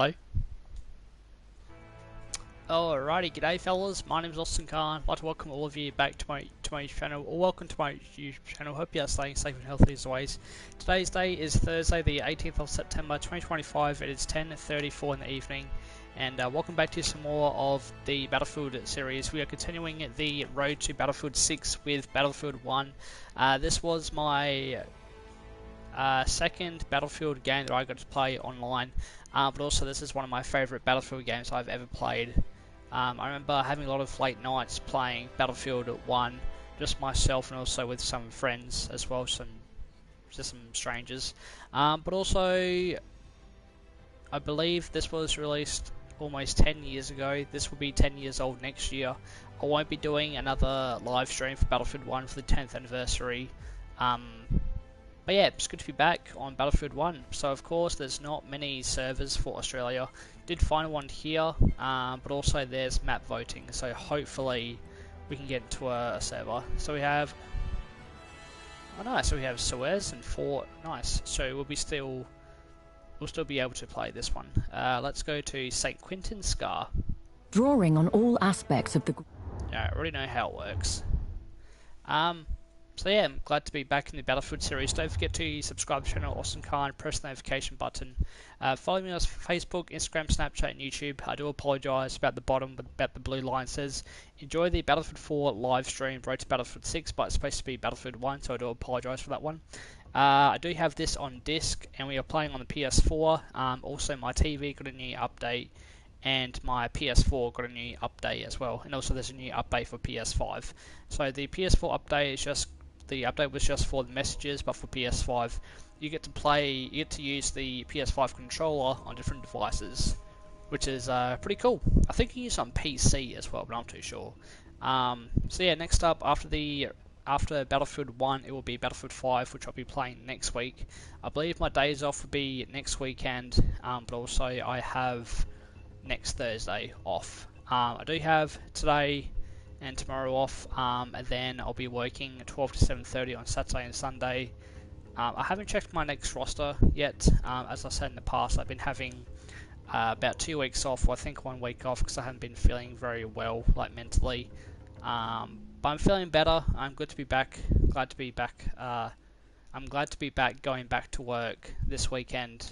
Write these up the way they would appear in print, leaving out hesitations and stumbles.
Hello? Alrighty, g'day fellas, my name is Austin Khan. I'd like to welcome all of you back to my channel, or welcome to my YouTube channel. Hope you are staying safe and healthy as always. Today's day is Thursday, the 18th of September 2025. It is 10:34 in the evening, and welcome back to some more of the Battlefield series. We are continuing the road to Battlefield 6 with Battlefield 1. This was my second Battlefield game that I got to play online, but also this is one of my favourite Battlefield games I've ever played. I remember having a lot of late nights playing Battlefield 1, just myself and also with some friends as well, just some strangers. But also, I believe this was released almost 10 years ago. This will be 10 years old next year. I won't be doing another live stream for Battlefield 1 for the 10th anniversary. But yeah, it's good to be back on Battlefield 1. So of course there's not many servers for Australia. Did find one here, but also there's map voting. So hopefully we can get into a server. So we have, oh nice, so we have Suez and Fort, nice. So we'll still be able to play this one. Let's go to St. Quentin Scar. Drawing on all aspects of the... Yeah, I already know how it works. So yeah, I'm glad to be back in the Battlefield series. Don't forget to subscribe to the channel, Austin Khan, press the notification button. Follow me on Facebook, Instagram, Snapchat, and YouTube. I do apologise about the bottom, about the blue line says, enjoy the Battlefield 4 live stream, road to Battlefield 6, but it's supposed to be Battlefield 1, so I do apologise for that one. I do have this on disc, and we are playing on the PS4. Also, my TV got a new update, and my PS4 got a new update as well. And also, there's a new update for PS5. So the PS4 update is just... The update was just for the messages, but for PS5, you get to use the PS5 controller on different devices, which is pretty cool. I think you can use it on PC as well, but I'm not too sure. So yeah, next up after Battlefield 1, it will be Battlefield 5, which I'll be playing next week. I believe my days off will be next weekend, but also I have next Thursday off. I do have today and tomorrow off, and then I'll be working 12 to 7:30 on Saturday and Sunday. I haven't checked my next roster yet. As I said in the past, I've been having about 2 weeks off, or I think 1 week off, because I haven't been feeling very well, like mentally. But I'm feeling better. I'm good to be back. Glad to be back. I'm glad to be back, going back to work this weekend.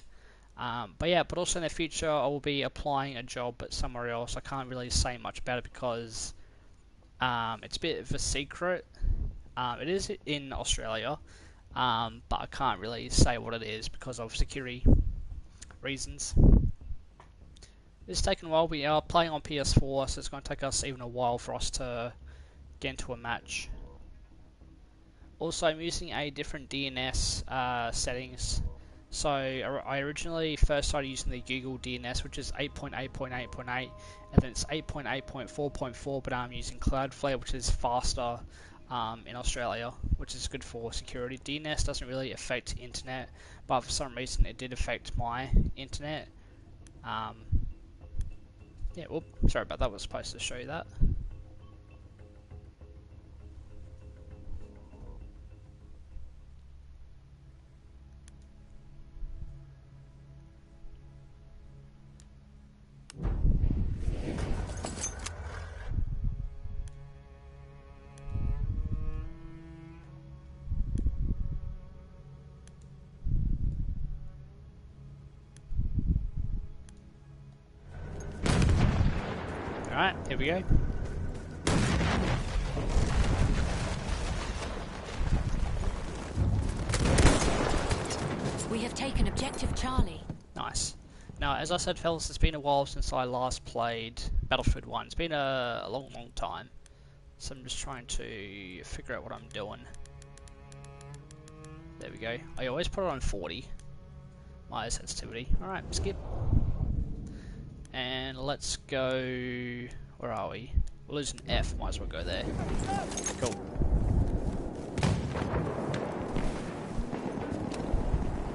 But yeah, but also in the future, I will be applying a job at somewhere else. I can't really say much about it because it's a bit of a secret. It is in Australia, but I can't really say what it is because of security reasons. It's taken a while. We are playing on PS4, so it's going to take us even a while for us to get into a match. Also, I'm using a different DNS settings. So I originally first started using the Google DNS, which is 8.8.8.8, and then it's 8.8.4.4, but I'm using Cloudflare, which is faster in Australia, which is good for security. DNS doesn't really affect internet, but for some reason it did affect my internet. Yeah, whoop, sorry about that, I was supposed to show you that. Alright, here we go. We have taken objective Charlie. Nice. Now, as I said, fellas, it's been a while since I last played Battlefield 1. It's been a long time. So I'm just trying to figure out what I'm doing. There we go. I always put it on 40. My sensitivity. Alright, skip. And let's go... Where are we? We're losing F, might as well go there. Cool.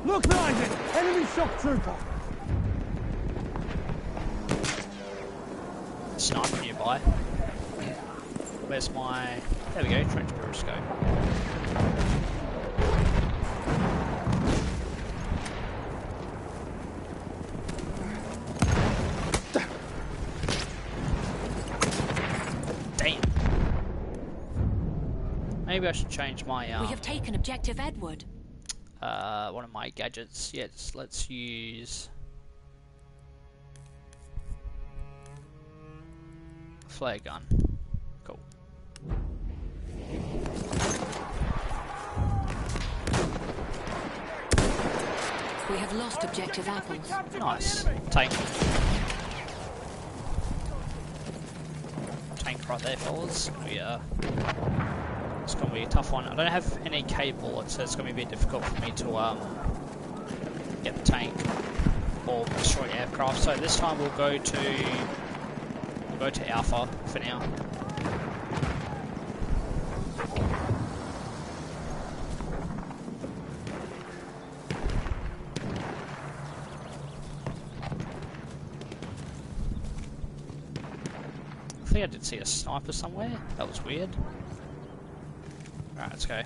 Look behind it! Enemy shock trooper! Sniper nearby. Where's my... There we go, trench periscope. maybe I should change my We have taken objective Edward. one of my gadgets. Yes, let's use flare gun. Cool. We have lost objective apples. Nice. Tank right there, fellas. It's gonna be a tough one. I don't have any K bullets, so it's gonna be a bit difficult for me to get the tank or destroy aircraft. So this time we'll go to Alpha for now. I think I did see a sniper somewhere. That was weird. Alright, let's go.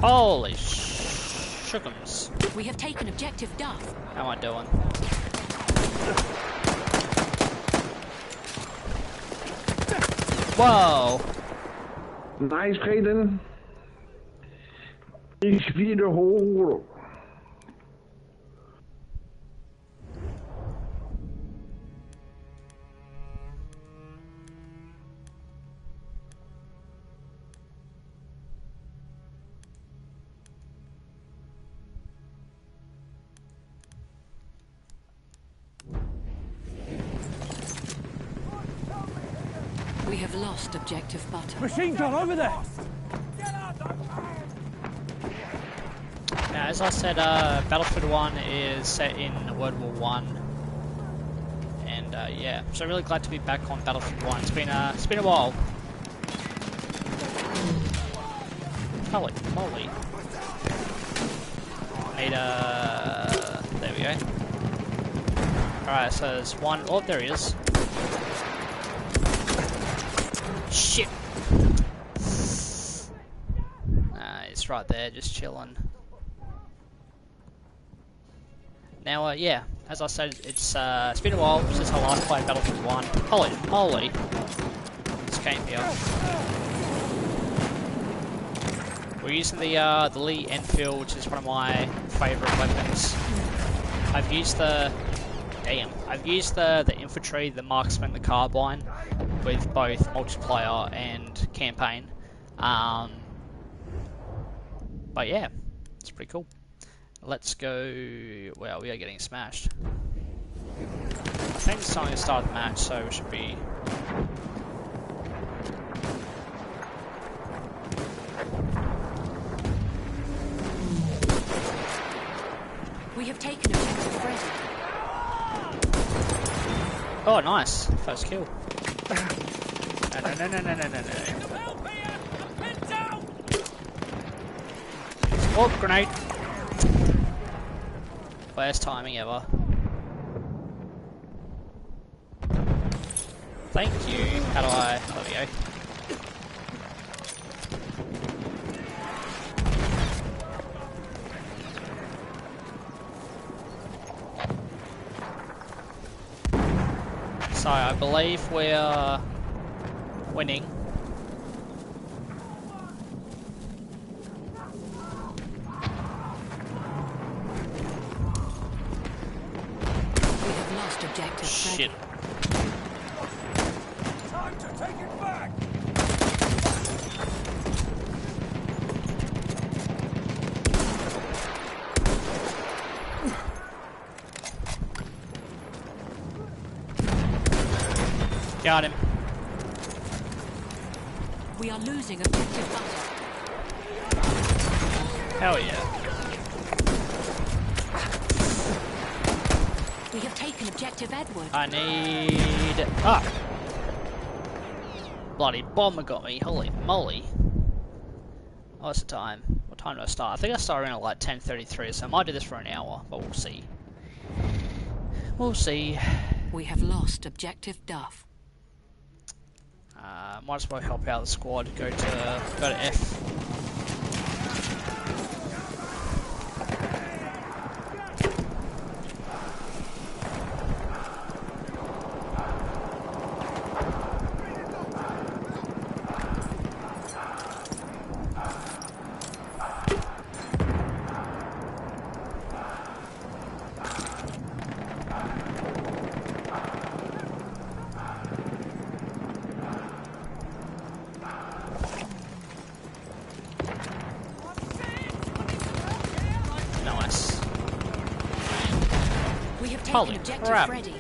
Holy shookums. We have taken objective Duff. How am I doing? Whoa! Wijsheden. Ich wiederhole. We have lost objective Butter. Machine gun over there! Now, as I said, Battlefield 1 is set in World War 1. And yeah, so really glad to be back on Battlefield 1. It's been a while. Holy moly. Need there we go. Alright, so there's one. Oh, there he is. Shit! It's right there, just chilling. Now, yeah, as I said, it's been a while since I last played Battlefield 1. Holy moly! This game here. We're using the Lee Enfield, which is one of my favourite weapons. I've used the infantry, the marksman, the carbine, with both multiplayer and campaign. But yeah, it's pretty cool. Let's go. Well, we are getting smashed. I think it's time to start the match, so we should be. We have taken objective Freddy. Oh, nice. First kill. No. Oh, grenade. Worst timing ever. Thank you. How do I... There we go. So, I believe we're winning. We have lost objective Shit. Time to take it back! Got him. We are losing objective Butter. Hell yeah. We have taken objective Edward. I need... Ah! Bloody bomber got me. Holy moly. Oh, what's the time? What time did I start? I think I started around like 10:33, so I might do this for an hour, but we'll see. We'll see. We have lost objective Duff. Might as well help out the squad. Go to F. taken Holy objective crap. Freddy.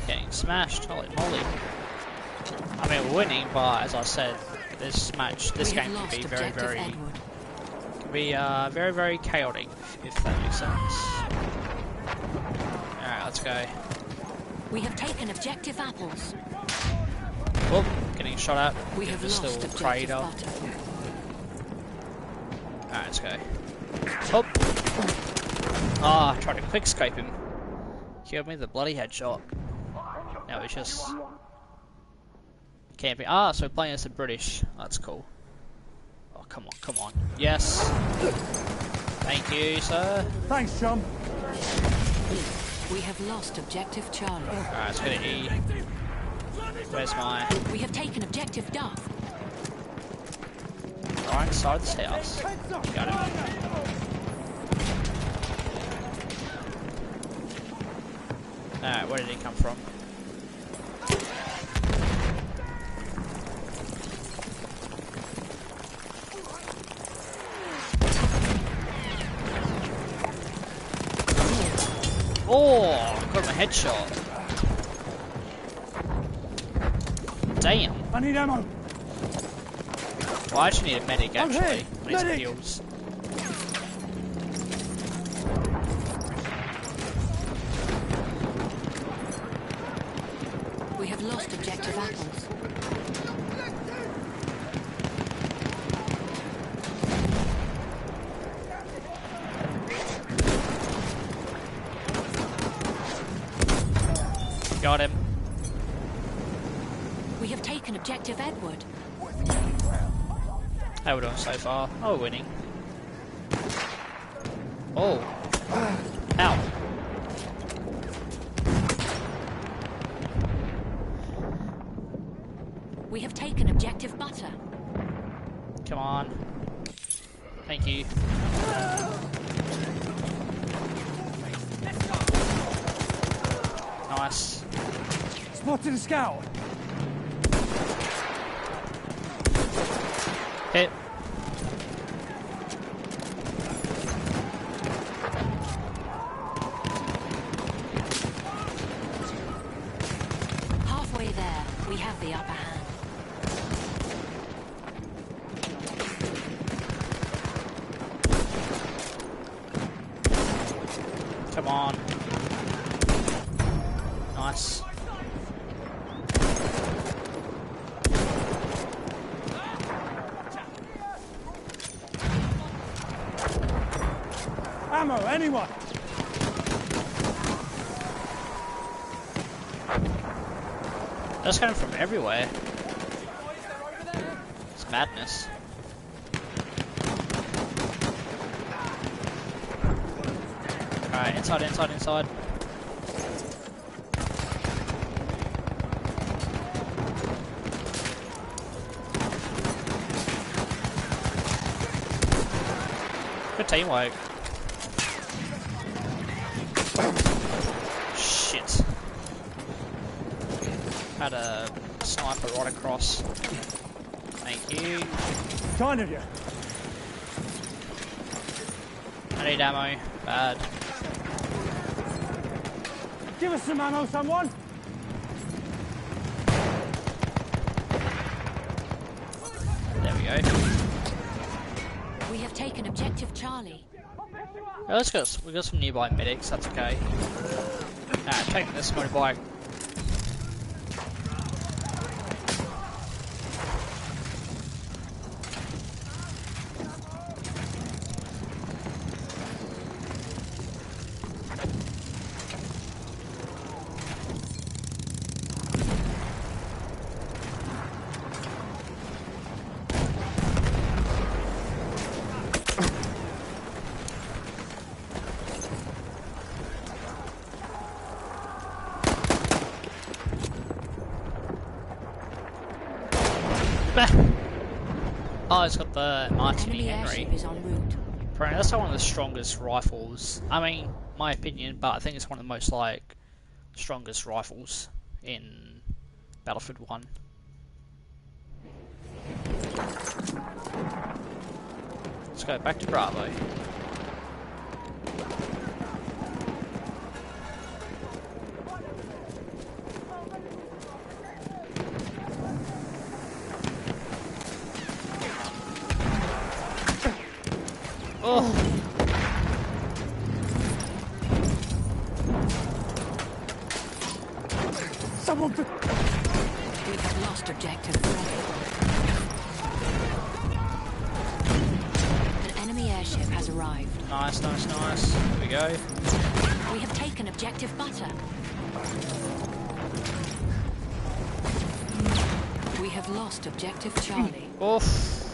Getting smashed, holy moly. I mean, we're winning, but as I said, this We game have can be lost very, objective very, Edward. very, very chaotic, if that makes sense. Alright, let's go. We have taken objective apples. Oh, getting shot at. We in have this lost little objective crater. butter. Alright, let's go. Oh! Ah, I tried to quickscope him. Killed me with a bloody headshot. Now it's just camping. Ah, so we're playing as the British. That's cool. Oh, come on, come on. Yes! Thank you, sir. Thanks, chum. We have lost objective Charlie. Alright, let's go to E. Where's my... We have taken objective Duff. Right inside this house. Got it. Alright, where did he come from? Oh, got him a headshot. Damn. I need ammo. Well, I actually need a medic I'm actually. hit. I need some Medic. heals. We have lost objective apples. Got him. We have taken objective Edward. How we doing so far? Oh, we're winning. Oh. Ow. We have taken objective butter. Come on. Thank you. Nice. Spotted a scout. Hit. Halfway there, we have the upper hand. Come on. Nice. Ammo, anyone. That's coming from everywhere. It's madness. Alright, inside, inside, inside. Good teamwork. Shit. Had a sniper right across. Thank you. Kind of you. I need ammo. Bad. Give us some ammo, someone. There we go. We have taken objective Charlie. Oh, we got some nearby medics, that's okay. Alright, taking this motorbike. Oh, it's got the Martini Enemy Henry. airship is en route. Apparently that's one of the strongest rifles. I mean, my opinion, but I think it's one of the most, like, strongest rifles in Battlefield 1. Let's go back to Bravo. Oh! Someone could... We have lost objective Freddy. An enemy airship has arrived. Nice, nice, nice. Here we go. We have taken objective Butter. We have lost objective Charlie. Oof.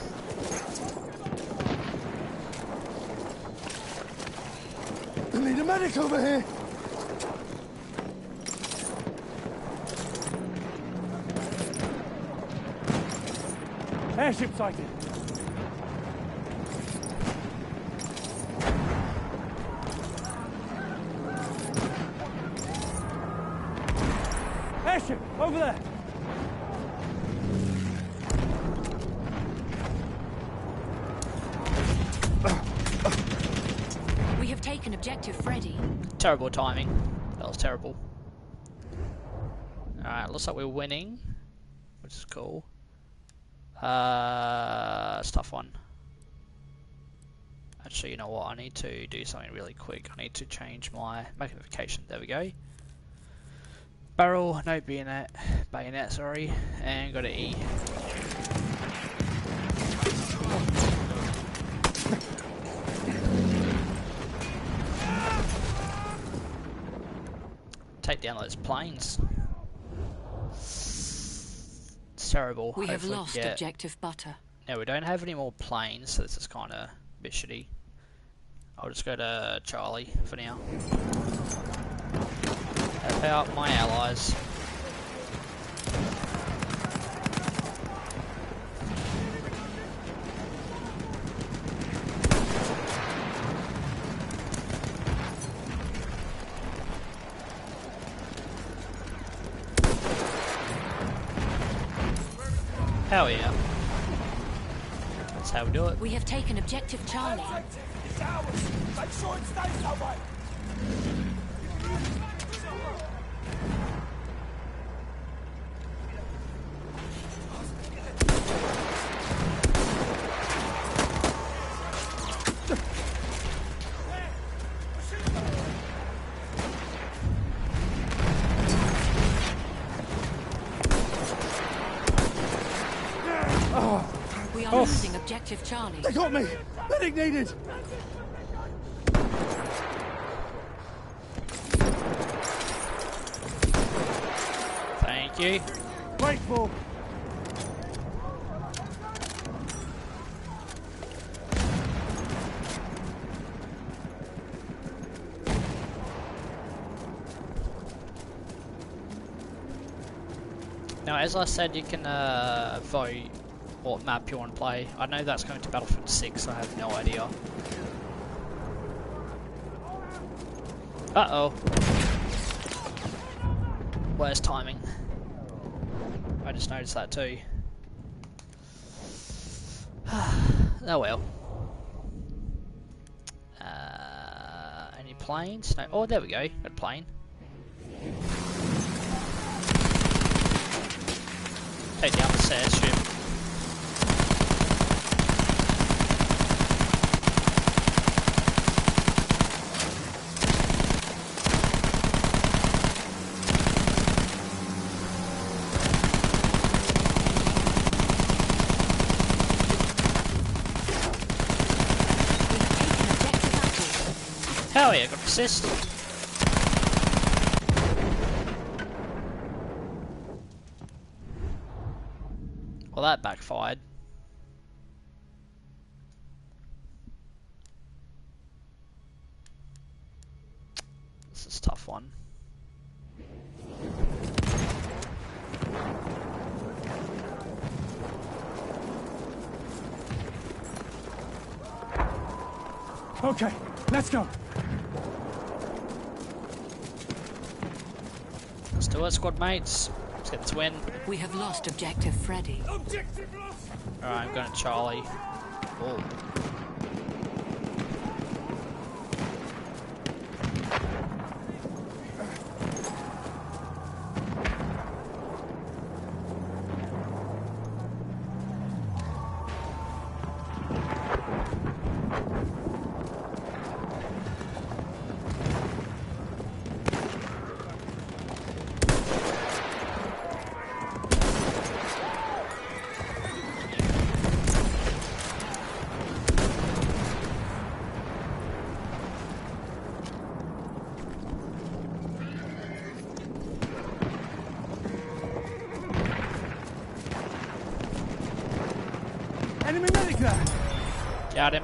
I need a medic over here. Airship sighted. Airship, over there. We have taken objective Freddy. Terrible timing. That was terrible. Alright, looks like we're winning, which is cool. It's a tough one. Actually, you know what? I need to do something really quick. I need to change my magnification. There we go. Barrel, no bayonet, sorry, and go to E. Take down those planes. It's terrible. We have Hopefully lost objective Butter. Now we don't have any more planes, so this is kind of a bit shitty. I'll just go to Charlie for now. Help out my allies. Hell yeah. That's how we do it. We have taken objective Charlie. It's ours. Make sure it stays that way. We are losing objective Charlie. They got me. Medic needed. Thank you. Grateful. Now, as I said, you can vote what map you want to play. I know that's going to Battlefield 6, I have no idea. Uh-oh. Where's timing? I just noticed that too. Oh well. Any planes? No. Oh, there we go. Got a plane. Take down the airship. Hell yeah, got assist. Well, that backfired. This is a tough one. Okay, let's go. Let's do it, squad mates. Let's get this win. We have lost objective Freddy. Objective lost. Alright, I'm going to Charlie. Oh. Enemy medic there! Got him.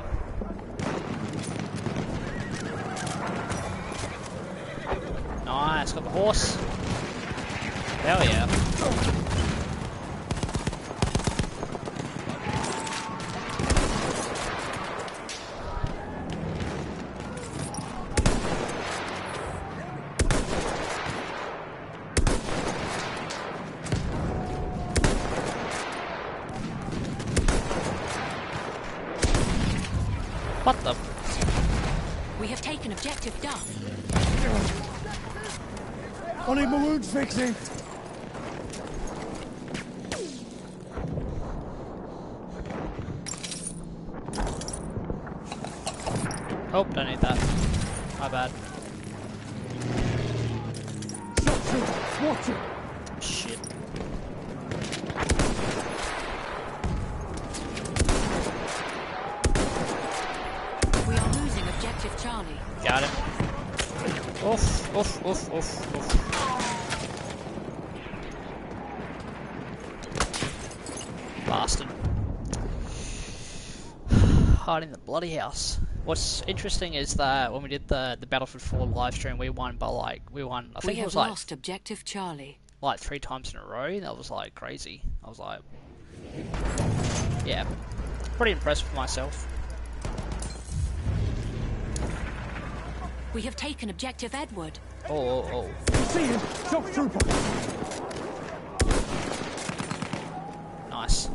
Nice, got the horse. Hell yeah. What the? We have taken objective Duff. I need my wounds fixing. Oh, don't need that. My bad. Shot trooper, watch it. Shit. We are losing objective Charlie. Got him. Oof, oof, oof, oof, oof. Bastard. Hiding in the bloody house. What's interesting is that when we did the Battlefield 4 live stream, we won by I think it was like lost objective Charlie. 3 times in a row. That was like crazy. I was like, yeah, pretty impressed with myself. We have taken objective Edward. Oh, oh, oh. You see him? Shock trooper. Nice.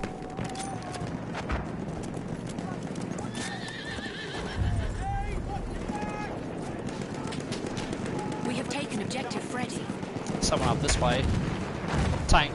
We have taken objective Freddy. Someone up this way. Tank.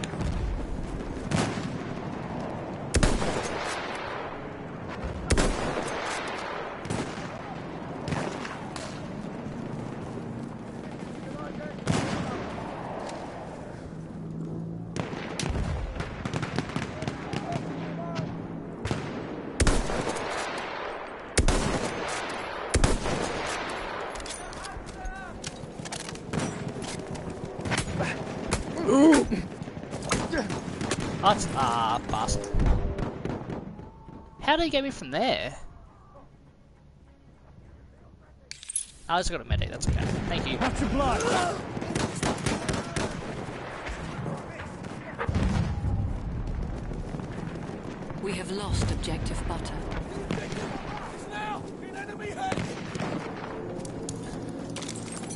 What? Ah, bastard. How did he get me from there? I just got a medic, that's okay. Thank you. Patch of blood. We have lost objective Butter. Now, in enemy head.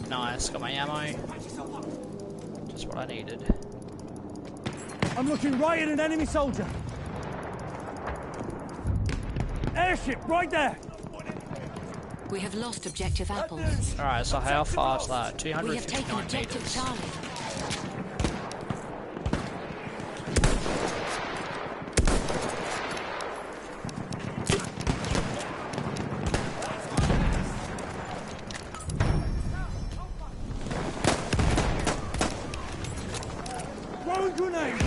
Nice, got my ammo. Just what I needed. I'm looking right at an enemy soldier. Airship, right there. We have lost objective Apples. Alright, so how far is that? We have taken 259 objective meters. Charlie. Throwing grenade.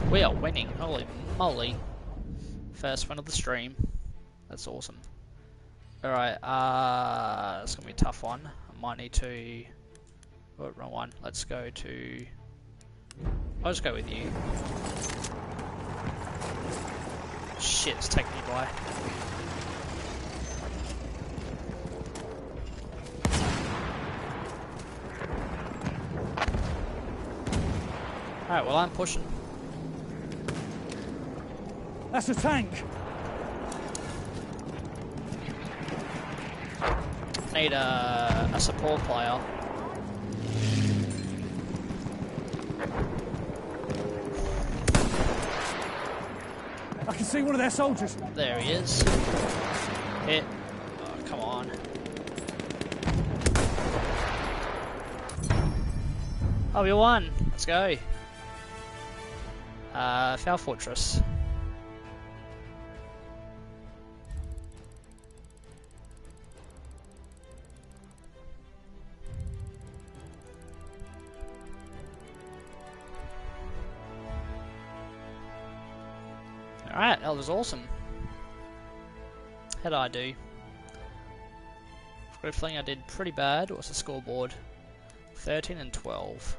We are winning, holy moly. First one of the stream. That's awesome. Alright, it's gonna be a tough one. I might need to... Oh, wrong one. Let's go to... I'll just go with you. Shit, it's taking me by. Alright, well I'm pushing. That's a tank. Need a support player. I can see one of their soldiers. There he is. Hit. Oh, come on. Oh, we won. Let's go. Foul Fortress. Alright, that was awesome. How did I do? I've got a feeling I did pretty bad. What's the scoreboard? 13 and 12.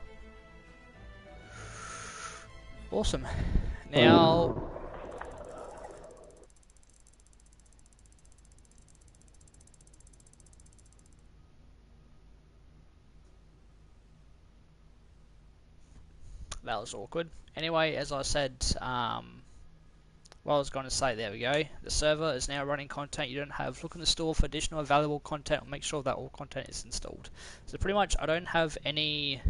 Awesome. Now... that was awkward. Anyway, as I said, what I was going to say, there we go. The server is now running content. You don't have look in the store for additional valuable content, or make sure that all content is installed. So pretty much I don't have any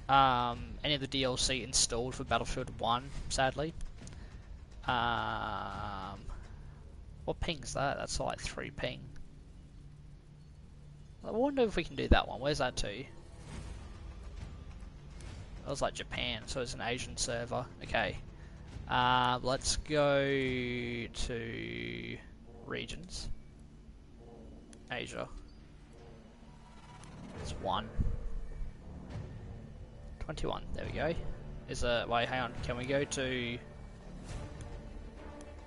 of the DLC installed for Battlefield 1, sadly. What ping's that? That's like 3 ping. I wonder if we can do that one. Where's that to? That was like Japan, so it's an Asian server. Okay. Let's go to regions. Asia. It's 1. 21, there we go. Wait, hang on, can we go to...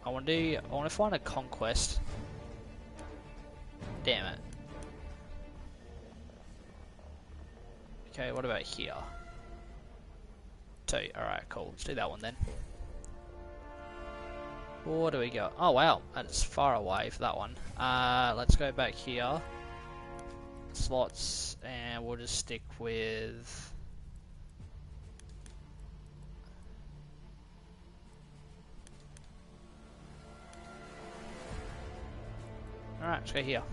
I want to find a conquest. Damn it. Okay, what about here? 2, alright, cool, let's do that one then. Where do we go? Oh wow, that's far away for that one. Let's go back here. Slots, and we'll just stick with... Alright, let's go here.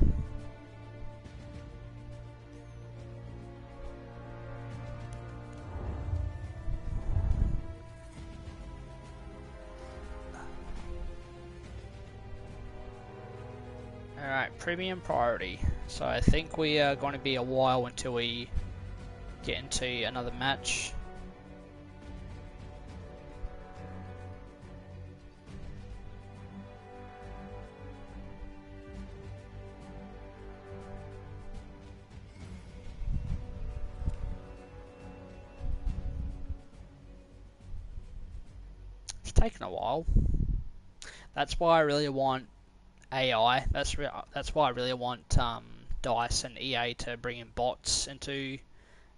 Alright, premium priority. So I think we are going to be a while until we get into another match. It's taken a while. That's why I really want AI. That's why I really want DICE and EA to bring in bots into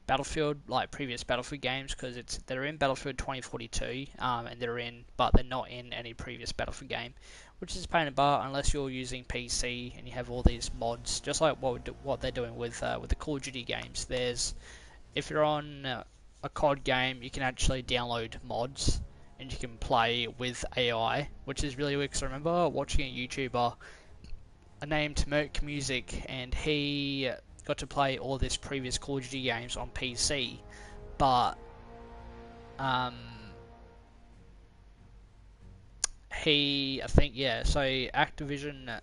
Battlefield, like previous Battlefield games, because they're in Battlefield 2042, and but they're not in any previous Battlefield game, which is a pain in the butt unless you're using PC and you have all these mods, just like what they're doing with the Call of Duty games. If you're on a COD game, you can actually download mods and you can play with AI, which is really weird. Because I remember watching a YouTuber named Merc Music, and he got to play all this previous Call of Duty games on PC, but so Activision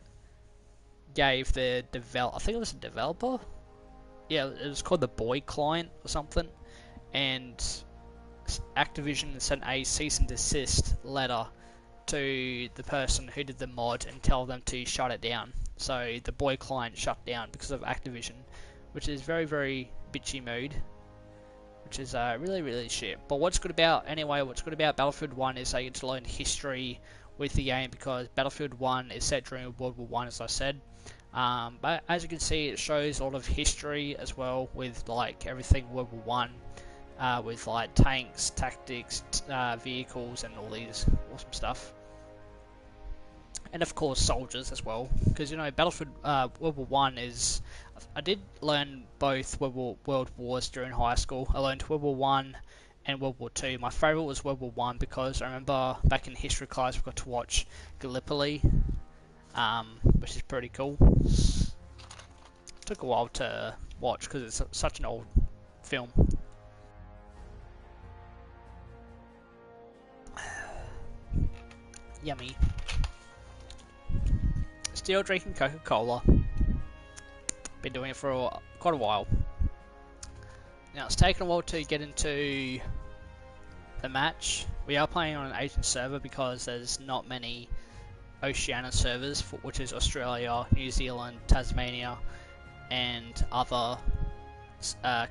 gave the I think it was a developer, yeah, it was called the Boy Client or something, and Activision sent a cease and desist letter to the person who did the mod and tell them to shut it down. So the Boy Client shut down because of Activision, which is very, very bitchy mood, which is really, really shit. But what's good about Battlefield 1 is they get to learn history with the game, because Battlefield 1 is set during World War 1, as I said. But as you can see, it shows a lot of history as well, with like everything World War 1. With like tanks, tactics, vehicles, and all these awesome stuff, and of course soldiers as well. Because Battlefield World War 1 is, I did learn both World Wars during high school. I learned World War 1 and World War Two. My favourite was World War One because I remember back in history class we got to watch Gallipoli, which is pretty cool. Took a while to watch because it's such an old film. Yummy. Still drinking Coca-Cola. Been doing it for quite a while. Now it's taken a while to get into the match. We are playing on an Asian server because there's not many Oceania servers, which is Australia, New Zealand, Tasmania, and other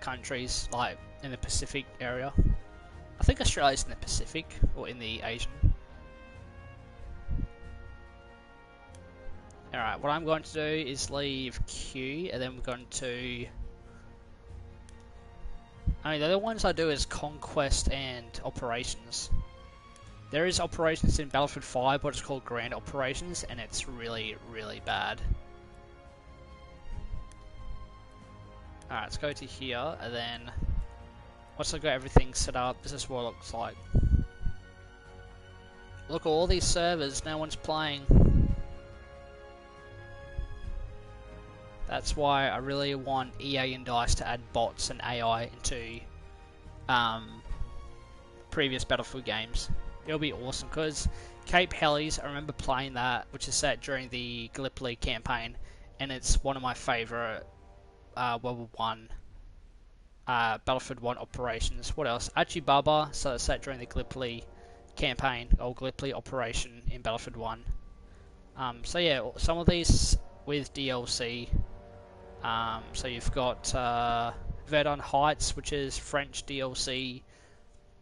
countries like in the Pacific area. I think Australia's in the Pacific or in the Asian. Alright, what I'm going to do is leave Q, and then we're going to... I mean, the other ones I do is Conquest and Operations. There is Operations in Battlefield 5, but it's called Grand Operations, and it's really, really bad. Alright, let's go to here, and then... Once I've got everything set up, this is what it looks like. Look at all these servers, no one's playing. That's why I really want EA and DICE to add bots and AI into previous Battlefield games. It'll be awesome because Cape Helles, I remember playing that, which is set during the Gallipoli campaign, and it's one of my favourite World War One, Battlefield 1 operations. What else? Achibaba, so it's set during the Gallipoli campaign, or Gallipoli operation in Battlefield 1. So yeah, some of these with DLC. So you've got Verdun Heights, which is French DLC.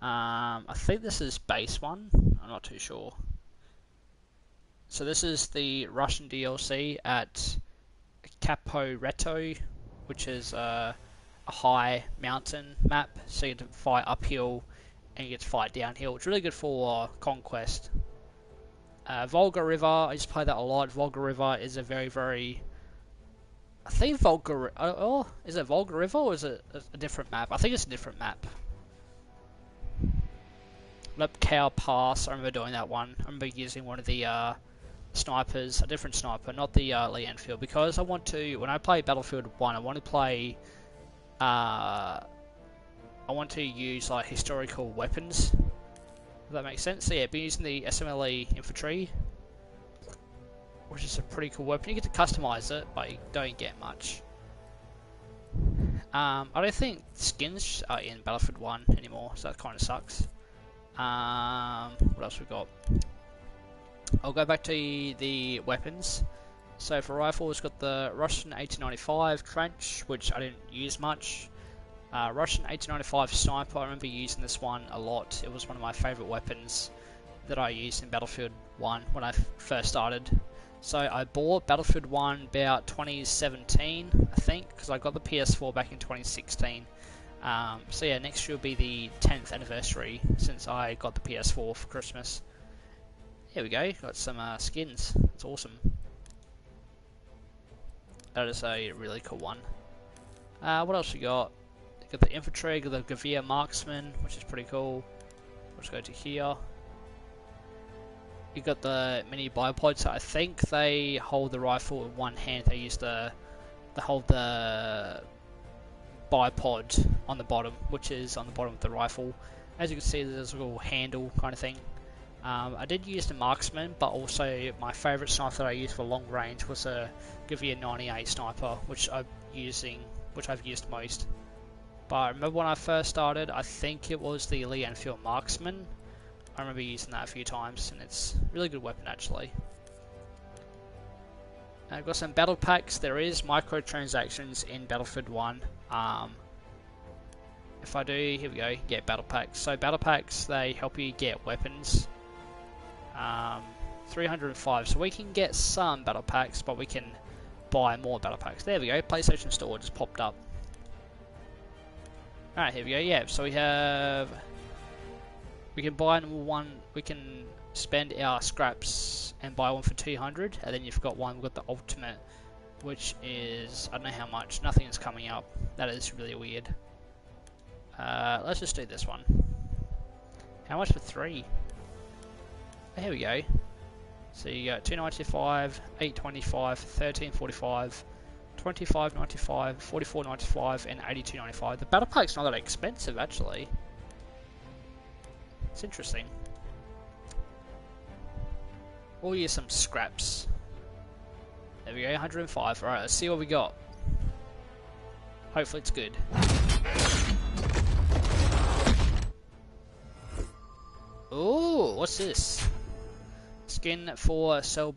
I think this is base one. I'm not too sure. So this is the Russian DLC at Caporetto, which is a high mountain map. So you get to fight uphill and you get to fight downhill. It's really good for Conquest. Volga River, I just play that a lot. Volga River is a very... I think Volga... Oh, is it Volga River or is it a different map? I think it's a different map. Lepkau Pass, I remember doing that one. I remember using one of the snipers, a different sniper, not the Lee Enfield, because I want to, when I play Battlefield 1, I want to play... I want to use like historical weapons. If that makes sense. So yeah, been using the SMLE infantry, which is a pretty cool weapon. You get to customize it, but you don't get much. I don't think skins are in Battlefield 1 anymore, so that kind of sucks. What else we got? I'll go back to the weapons. So for rifles, got the Russian 1895 trench, which I didn't use much. Russian 1895 sniper, I remember using this one a lot. It was one of my favourite weapons that I used in Battlefield 1 when I first started. So I bought Battlefield 1 about 2017, I think, because I got the PS4 back in 2016. So yeah, next year will be the 10th anniversary since I got the PS4 for Christmas. Here we go, got some skins. It's awesome. That is a really cool one. What else we got? Got the infantry, got the Gavir marksman, which is pretty cool. Let's go to here. You got the mini biopods. So I think they hold the rifle in one hand. They use they hold the bipod on the bottom, which is on the bottom of the rifle. As you can see, there's a little handle kind of thing. I did use the marksman, but also my favourite sniper that I used for long range was a Gavir 98 sniper, which I've used most. But I remember when I first started, I think it was the Lee Enfield marksman. I remember using that a few times, and it's a really good weapon actually. I've got some battle packs. There is microtransactions in Battlefield 1. If I do, here we go, get battle packs. So battle packs, they help you get weapons. 305, so we can get some battle packs, but we can buy more battle packs. There we go, PlayStation Store just popped up. Alright, here we go, yeah, so we can buy one, we can spend our scraps and buy one for 200, and then you've got one, we've got the ultimate, which is, I don't know how much, nothing is coming up. That is really weird. Let's just do this one. How much for 3? Oh, here we go. So you got 295, 825, 1345, 25.95, 44.95, and 82.95. The battle pack's not that expensive actually. It's interesting. We'll use some scraps. There we go, 105. Alright, let's see what we got. Hopefully it's good. Ooh, what's this? Skin for Selb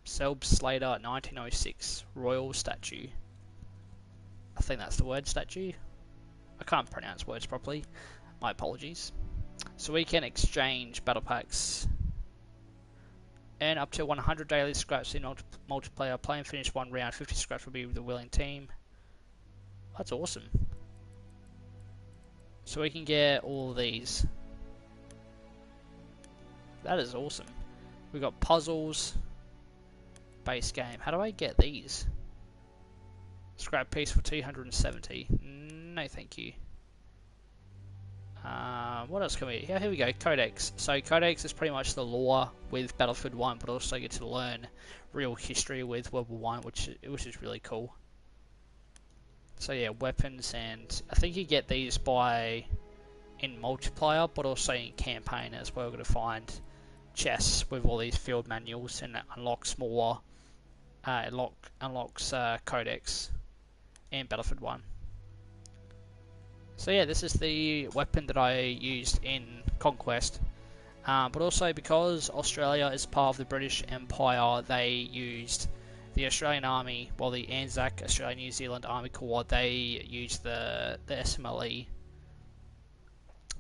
Slater 1906 Royal Statue. I think that's the word, statue. I can't pronounce words properly. My apologies. So we can exchange battle packs. Earn up to 100 daily scraps in multiplayer. Play and finish one round. 50 scraps will be with the willing team. That's awesome. So we can get all of these. That is awesome. We've got puzzles. Base game. How do I get these? Scrap piece for 270. No thank you. What else can we... Yeah, here we go. Codex. So Codex is pretty much the lore with Battlefield 1, but also you get to learn real history with World War 1, which is really cool. So yeah, weapons, and I think you get these in multiplayer, but also in campaign as well. We're going to find chests with all these field manuals, and it unlocks more. Unlocks Codex in Battlefield 1. So yeah, this is the weapon that I used in Conquest. But also because Australia is part of the British Empire, they used the Australian Army, well the ANZAC, Australian New Zealand Army Corps, they used the SMLE.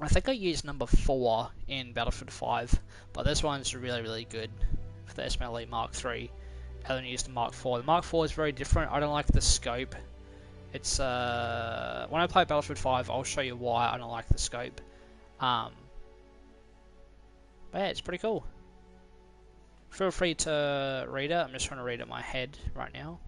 I think I used number 4 in Battlefield 5, but this one's really good for the SMLE Mark 3. I then used the Mark 4. The Mark 4 is very different. I don't like the scope. It's when I play Battlefield 5, I'll show you why I don't like the scope. But yeah, it's pretty cool. Feel free to read it. I'm just trying to read it in my head right now.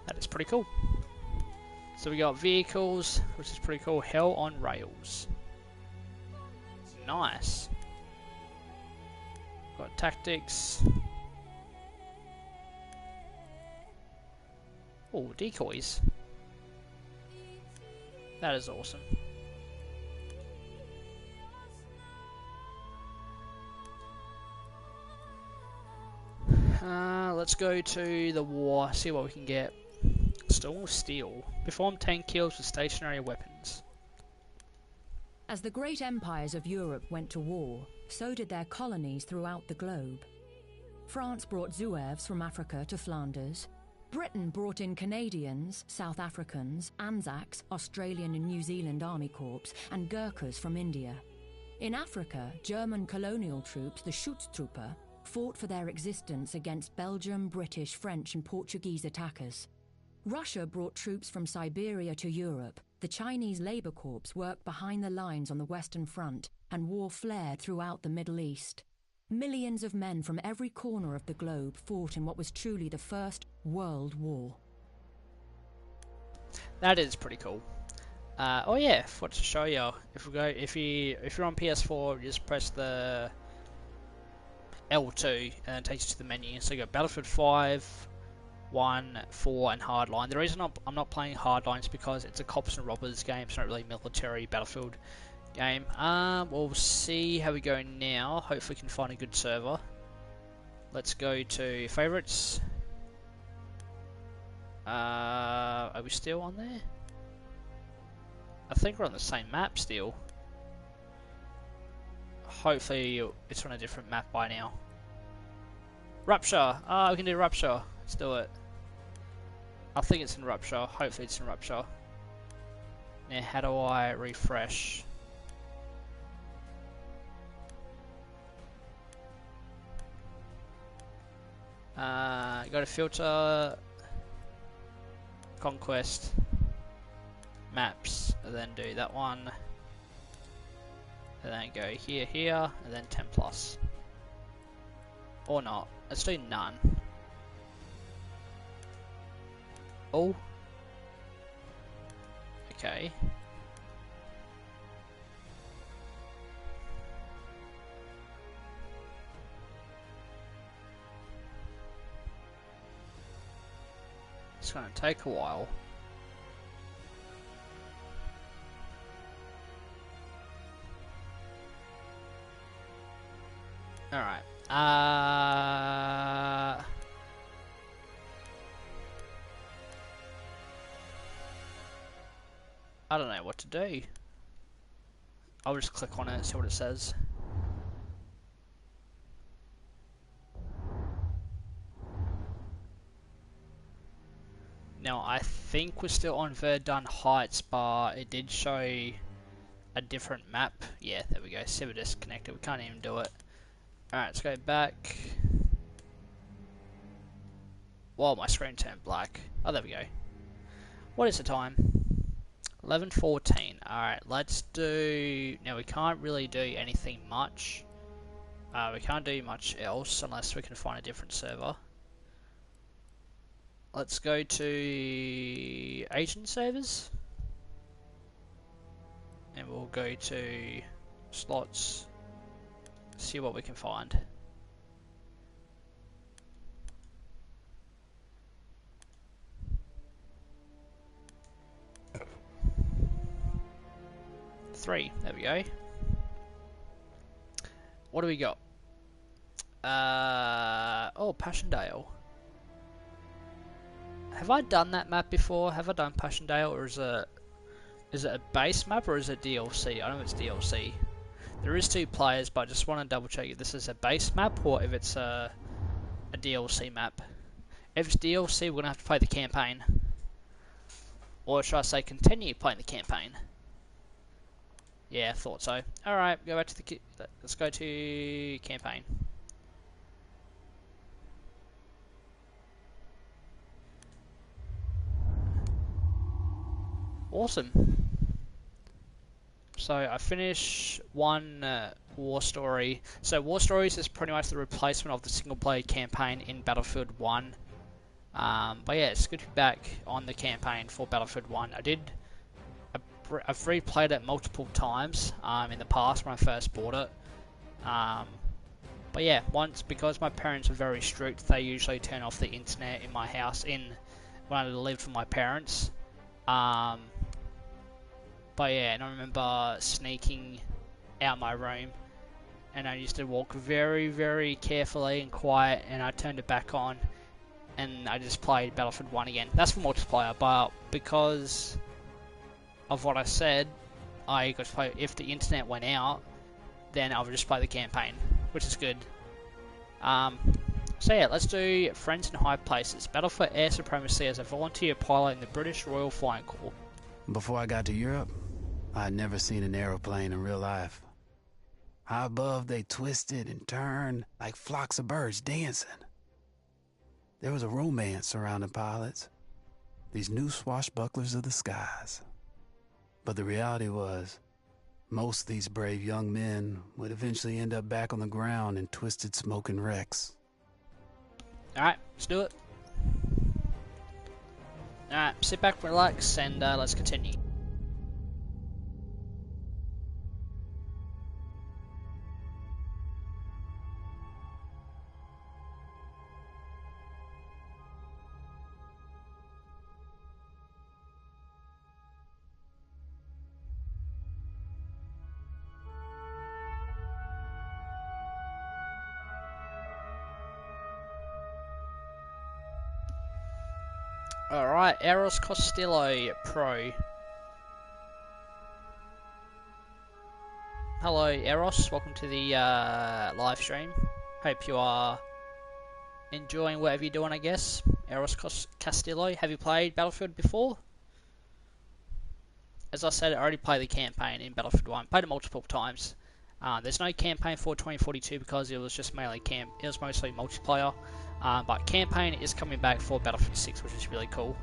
That is pretty cool. So we got vehicles, which is pretty cool. Hell on Rails. Nice. Got tactics. Oh, decoys. That is awesome. Let's go to the war, see what we can get. Storm of Steel. Perform 10 kills with stationary weapons. As the great empires of Europe went to war, so did their colonies throughout the globe. France brought Zouaves from Africa to Flanders. Britain brought in Canadians, South Africans, Anzacs, Australian and New Zealand Army Corps, and Gurkhas from India. In Africa, German colonial troops, the Schutztruppe, fought for their existence against Belgium, British, French and Portuguese attackers. Russia brought troops from Siberia to Europe. The Chinese Labour Corps worked behind the lines on the Western Front, and war flared throughout the Middle East. Millions of men from every corner of the globe fought in what was truly the First World War. That is pretty cool. Oh yeah, what to show you? If you're on PS4, just press the L2 and it takes you to the menu. So you got Battlefield 5, 1, 4 and Hardline. The reason I'm not playing Hardline is because it's a cops and robbers game. It's not really a military Battlefield game. We'll see how we go now. Hopefully we can find a good server. Let's go to favorites. Are we still on there? I think we're on the same map still. Hopefully it's on a different map by now. Rupture! We can do Rupture. Let's do it. I think it's in Rupture. Hopefully it's in Rupture. Now how do I refresh? Go to filter, Conquest, maps, and then do that one, and then go here, here, and then 10 plus. Or not. Let's do none. Oh. Okay. It's going to take a while. Alright. I don't know what to do. I'll just click on it and see what it says. Now, I think we're still on Verdun Heights, but it did show a different map. Yeah, there we go. Server disconnected. We can't even do it. Alright, let's go back. Whoa, my screen turned black. Oh, there we go. What is the time? 11:14. Alright, let's do... Now, we can't really do anything much. We can't do much else unless we can find a different server. Let's go to Asian servers. And we'll go to slots. See what we can find. Three. There we go. What do we got? Oh, Passchendaele. Have I done that map before? Have I done Passchendaele, or is it a base map or is it DLC? I know it's DLC. There is 2 players, but I just want to double check if this is a base map or if it's a DLC map. If it's DLC, we're gonna have to play the campaign, or should I say, continue playing the campaign? Yeah, I thought so. All right, go back to the. Let's go to campaign. Awesome. So I finished one War Story. So War Stories is pretty much the replacement of the single player campaign in Battlefield 1. But yeah, it's good to be back on the campaign for Battlefield 1. I've replayed it multiple times in the past when I first bought it. But yeah, once, because my parents are very strict, they usually turn off the internet in my house when I lived with my parents. But yeah, and I remember sneaking out my room, and I used to walk very, very carefully and quiet, and I turned it back on, and I just played Battlefield 1 again. That's for multiplayer, but because of what I said, I got to play, if the internet went out, then I would just play the campaign, which is good. So yeah, let's do Friends in High Places. Battle for Air Supremacy as a volunteer pilot in the British Royal Flying Corps. Before I got to Europe, I had never seen an aeroplane in real life. High above, they twisted and turned like flocks of birds dancing. There was a romance surrounding pilots, these new swashbucklers of the skies. But the reality was, most of these brave young men would eventually end up back on the ground in twisted smoking wrecks. Alright, let's do it. Alright, sit back, relax, and let's continue. Alright, Eros Costello Pro. Hello Eros, welcome to the live stream. Hope you are enjoying whatever you're doing, I guess. Eros Castillo, have you played Battlefield before? As I said, I already played the campaign in Battlefield 1. Played it multiple times. There's no campaign for 2042 because it was just mainly it was mostly multiplayer. But campaign is coming back for Battlefield 6, which is really cool.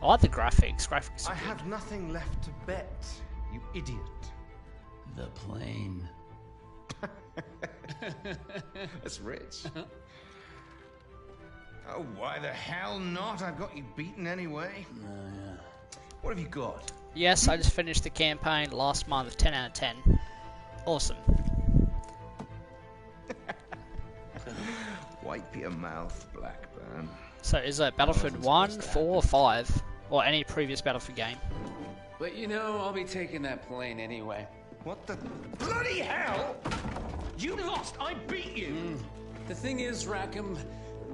I like the graphics. Graphics are I good. have nothing left to bet, you idiot. The plane. That's rich. Oh, why the hell not? I've got you beaten anyway. What have you got? Yes, I just finished the campaign last month, 10 out of 10. Awesome. Wipe your mouth, Blackburn. So is it Battlefield 1, 4, or 5? Or any previous Battlefield game? But you know, I'll be taking that plane anyway. What the bloody hell? You lost! I beat you! The thing is, Rackham,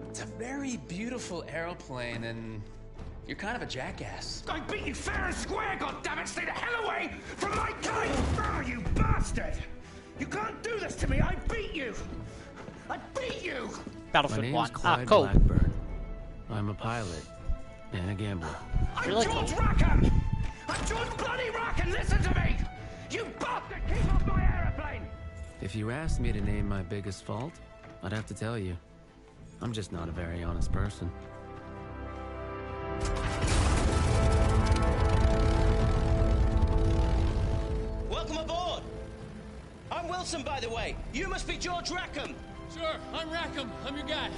it's a very beautiful aeroplane, and you're kind of a jackass. I beat you fair and square, goddammit! Stay the hell away from my kind! Oh, you bastard! You can't do this to me! I beat you! I beat you! Battlefield My name's 1. Clyde Cool. Blackburn. I'm a pilot and a gambler. I'm Really George cool. Rackham! I'm George bloody Rackham! Listen to me! You bastard! Keep off my aeroplane! If you asked me to name my biggest fault, I'd have to tell you. I'm just not a very honest person. Welcome aboard! I'm Wilson, by the way. You must be George Rackham. Sure, I'm Rackham. I'm your guy.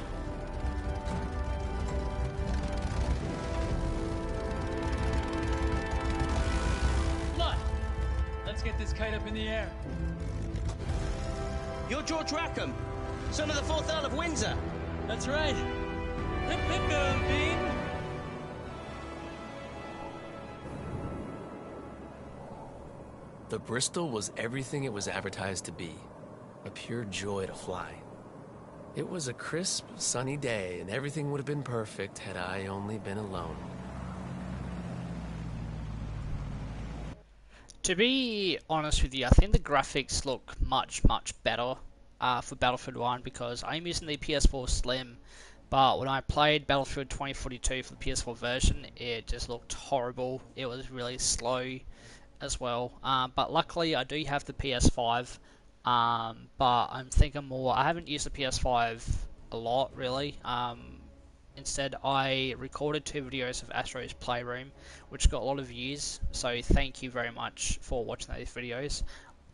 Blood! Let's get this kite up in the air. You're George Rackham, son of the 4th Earl of Windsor. That's right. Hip hip go, Bean. The Bristol was everything it was advertised to be. A pure joy to fly. It was a crisp, sunny day, and everything would have been perfect had I only been alone. To be honest with you, I think the graphics look much better for Battlefield 1 because I'm using the PS4 Slim, but when I played Battlefield 2042 for the PS4 version, it just looked horrible. It was really slow as well, but luckily I do have the PS5, but I'm thinking more. I haven't used the PS5 a lot really. Instead, I recorded 2 videos of Astro's Playroom, which got a lot of views, so thank you very much for watching those videos.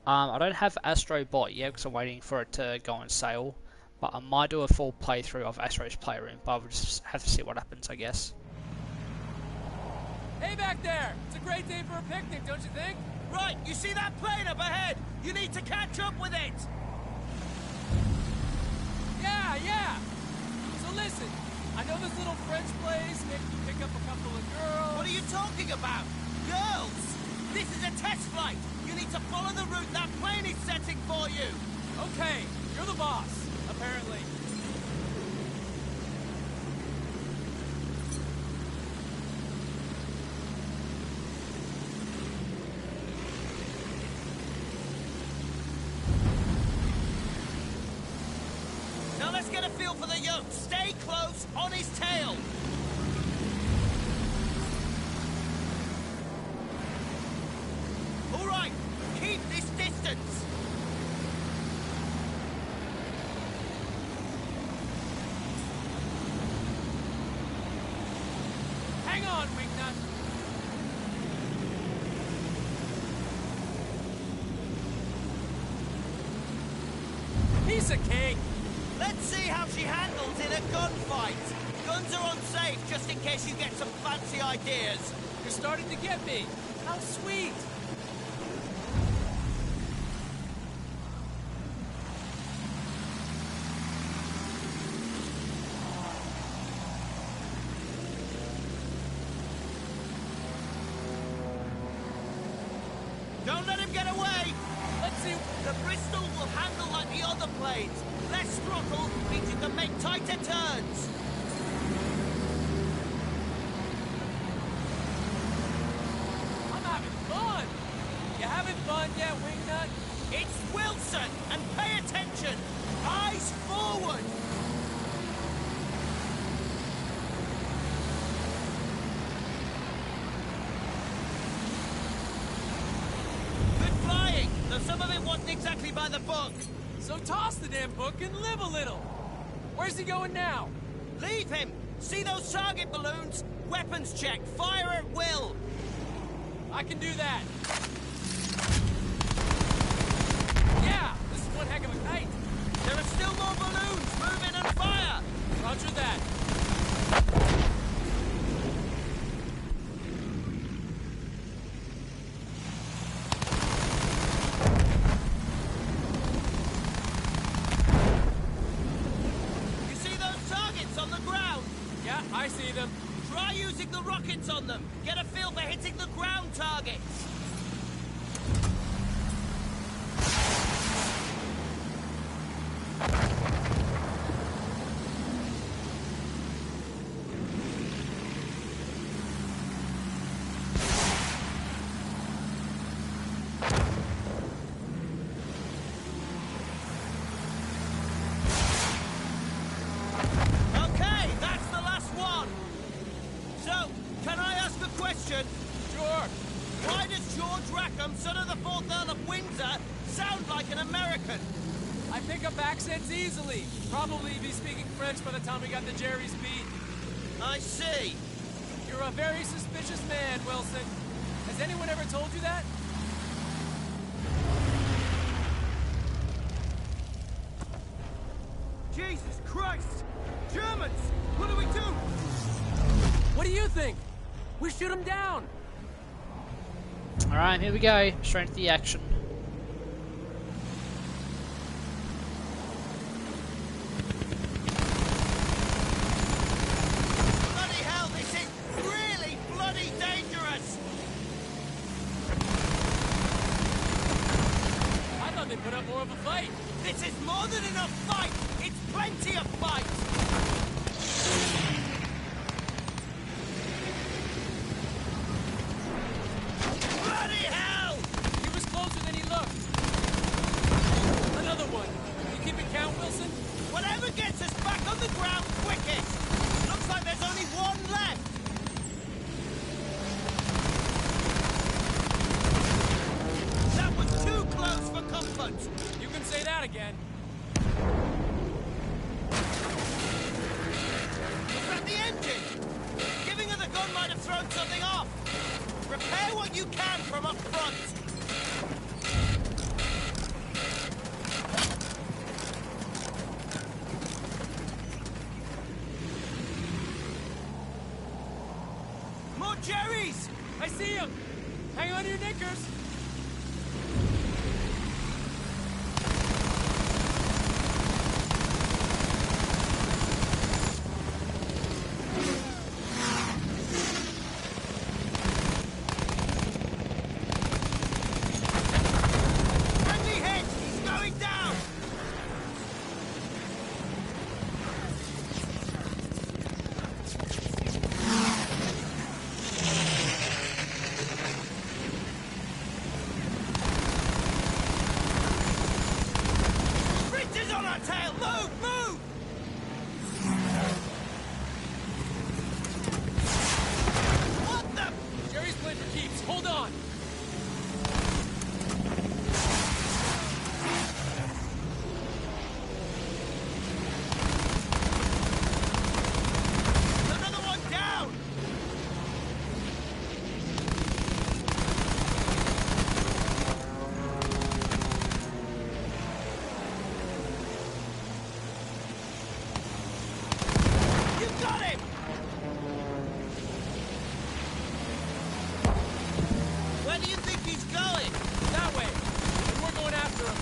I don't have Astro Bot yet because I'm waiting for it to go on sale, but I might do a full playthrough of Astro's Playroom, but we'll just have to see what happens, I guess. Hey back there! It's a great day for a picnic, don't you think? Right, you see that plane up ahead? You need to catch up with it. Yeah. So listen, I know this little French place, maybe you pick up a couple of girls. What are you talking about? Girls! This is a test flight. You need to follow the route that plane is setting for you. Okay, you're the boss, apparently. Now let's get a feel for the yoke. Stay close on his tail. All right, keep this distance. Hang on, Wingnut. Piece of cake. Let's see how she handles in a gunfight. Guns are unsafe just in case you get some fancy ideas. You're starting to get me. How sweet. Don't let him get away. Let's see. The Bristol will handle like the other planes. Less throttle means you can make tighter turns. I'm having fun. You having fun yet, Wingnut? It's Wilson, and pay attention. Eyes forward. Good flying, though some of it wasn't exactly by the book. So toss the damn book and live a little. Where's he going now? Leave him. See those target balloons? Weapons check. Fire at will. I can do that. Yeah, this is one heck of a kite. There are still more balloons. Move in and fire. Roger that. You see those targets on the ground? Yeah, I see them. Try using the rockets on them. Get a feel for hitting the ground targets. Okay, that's the last one. So, can I ask a question? Sure. Why does George Rackham, son of the 4th Earl of Windsor, sound like an American? I pick up accents easily. Probably be speaking French by the time we got to Jerry's beat. I see. You're a very suspicious man, Wilson. Has anyone ever told you that? Jesus Christ! Germans! What do we do? What do you think? We shoot them down. Alright, here we go. Straight into the action. Bloody hell, this is really bloody dangerous! I thought they put up more of a fight. This is more than enough fight! It's plenty of fight! Bloody hell! He was closer than he looked. Another one. You keeping count, Wilson? Whatever gets us back on the ground quickest! Looks like there's only one left! That was too close for comfort! You can say that again. Is that the engine? Giving her the gun might have thrown something off! Repair what you can from up front! More Jerry's! I see him. Hang on to your knickers. Friendly hit! He's going down! Fritz is on our tail! Move! Move! What the? Jerry's playing for keeps. Hold on. Another one down! You got him! Where do you think he's going? That way. And we're going after him.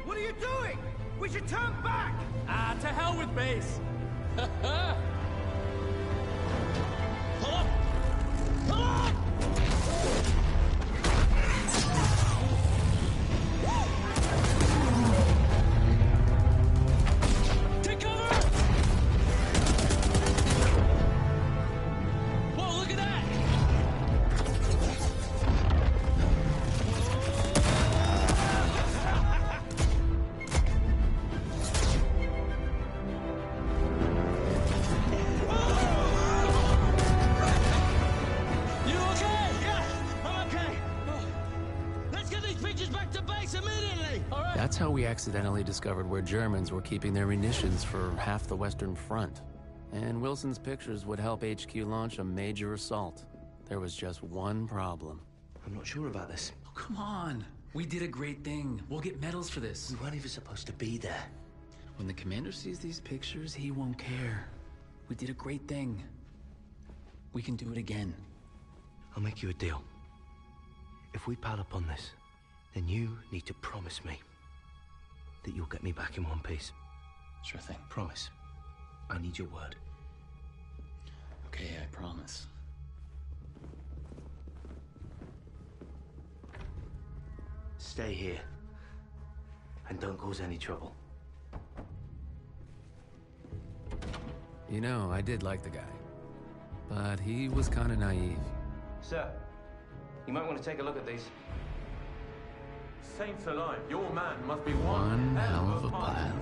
What are you doing? We should turn back! Ah, to hell with base. Pull up! Pull up! Take cover! Whoa, look at that! Oh! accidentally discovered where Germans were keeping their munitions for half the Western Front. And Wilson's pictures would help HQ launch a major assault. There was just one problem. I'm not sure about this. Oh, come on. We did a great thing. We'll get medals for this. We weren't even supposed to be there. When the commander sees these pictures, he won't care. We did a great thing. We can do it again. I'll make you a deal. If we pile up on this, then you need to promise me that you'll get me back in one piece. Sure thing. Promise. I need your word. Okay, I promise. Stay here. And don't cause any trouble. You know, I did like the guy. But he was kind of naive. Sir, you might want to take a look at these. Saints alive, your man must be One hell of a pilot.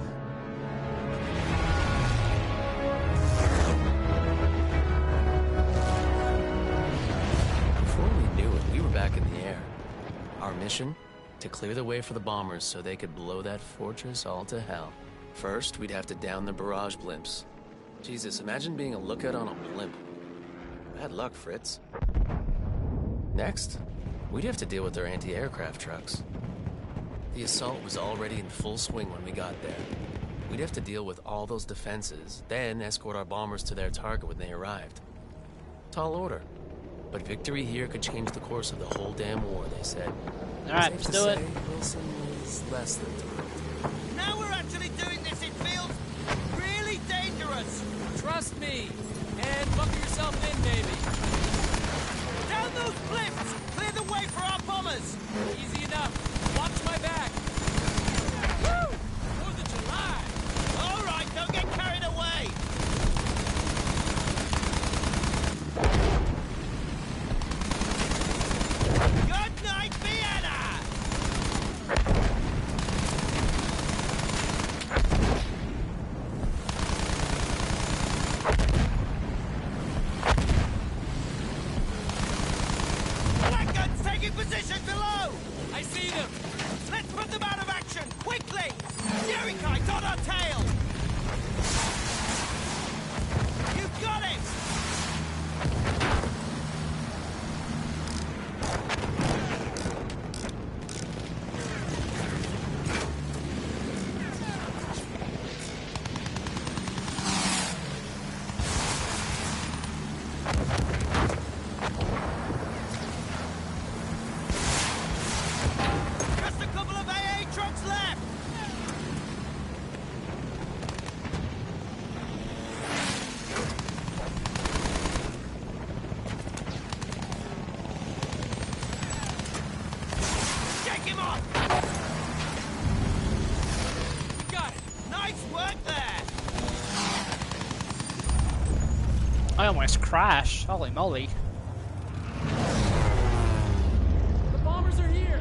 Before we knew it, we were back in the air. Our mission? To clear the way for the bombers so they could blow that fortress all to hell. First, we'd have to down the barrage blimps. Jesus, imagine being a lookout on a blimp. Bad luck, Fritz. Next, we'd have to deal with their anti-aircraft trucks. The assault was already in full swing when we got there. We'd have to deal with all those defenses, then escort our bombers to their target when they arrived. Tall order. But victory here could change the course of the whole damn war, they said. Alright, let's do it. Wilson was less than thrilled. Now we're actually doing this. It feels really dangerous. Trust me. And buckle yourself in, baby. Down those blips. Clear the way for our bombers. Easy enough. Watch my back. Woo! 4th of July. All right, don't get carried away. Good night, Vienna. Black guns taking position below. I see them. Let's put them out of action, quickly! Steering kite on our tail! You got it! Just a couple of AA trucks left! Shake him off! You got it. Nice work there! I almost crashed. Holy moly. The bombers are here.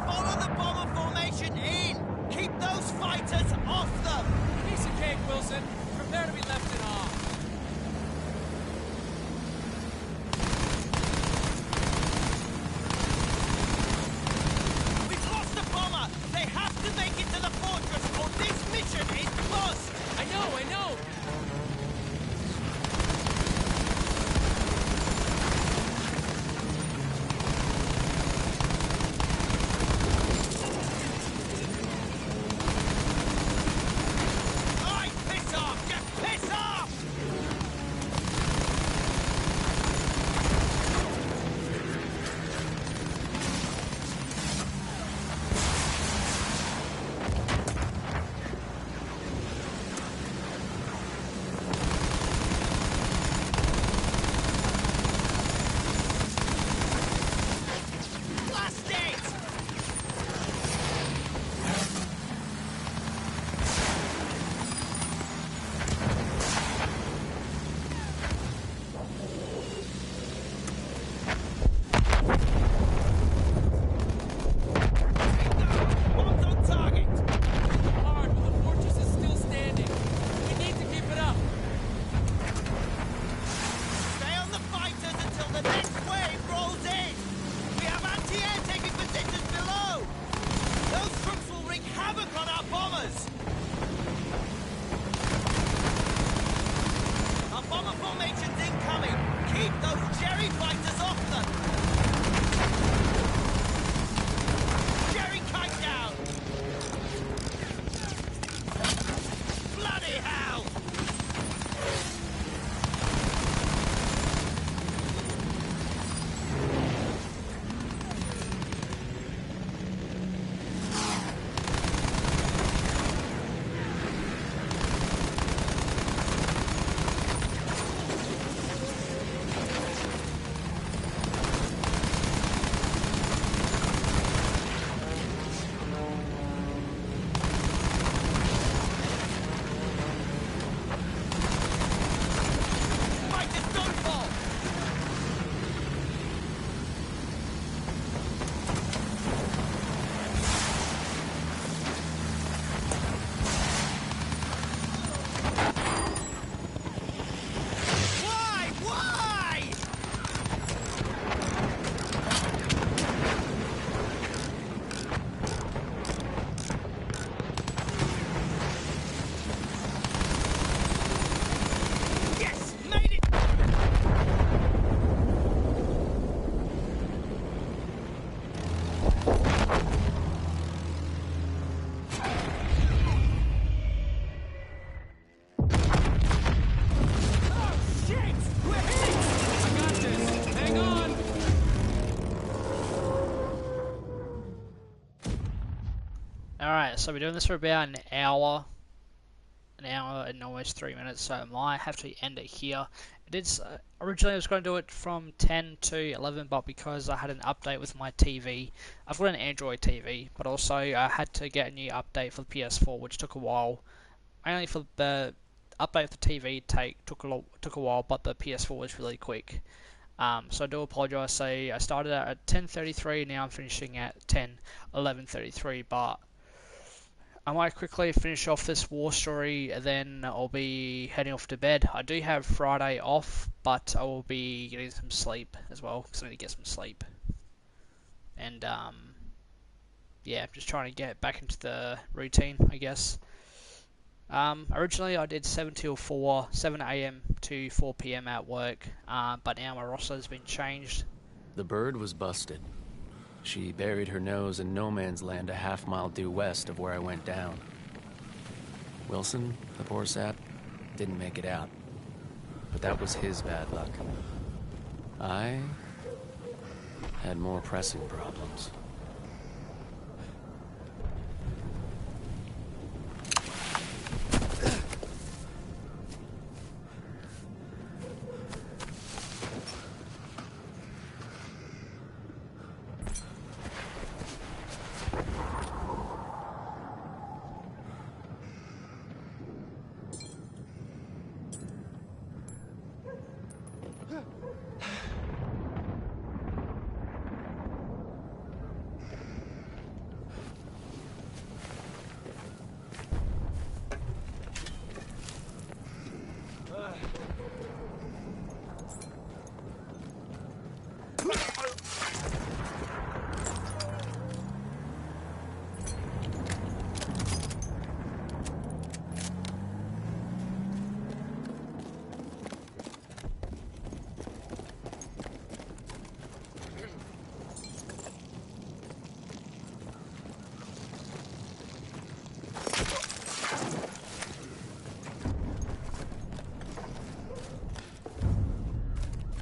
Follow the bomber formation in! Keep those fighters off them! Piece of cake, Wilson. Prepare to be left in awe. We've lost the bomber! They have to make it to the fortress or this mission is lost! I know. Alright, so we're doing this for about an hour and almost 3 minutes, so I might have to end it here. It is originally I was going to do it from 10 to 11, but because I had an update with my TV, I've got an Android TV, but also I had to get a new update for the PS4, which took a while. Only for the update of the TV took a while, but the PS4 was really quick. So I do apologise. So I started out at 10:33, now I'm finishing at 11:33, but I might quickly finish off this war story, and then I'll be heading off to bed. I do have Friday off, but I will be getting some sleep as well, because I need to get some sleep. And, yeah, I'm just trying to get back into the routine, I guess. Originally I did 7 a.m. to 4 p.m. at work, but now my roster has been changed. The bird was busted. She buried her nose in no man's land a half-mile due west of where I went down. Wilson, the poor sap, didn't make it out. But that was his bad luck. I had more pressing problems.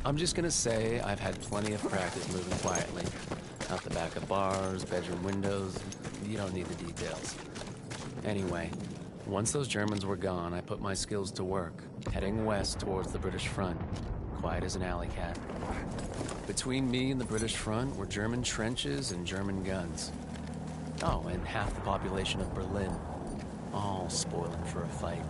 I'm just gonna say I've had plenty of practice moving quietly. Out the back of bars, bedroom windows, you don't need the details. Anyway, once those Germans were gone, I put my skills to work, heading west towards the British front, quiet as an alley cat. Between me and the British front were German trenches and German guns. Oh, and half the population of Berlin, all spoiling for a fight.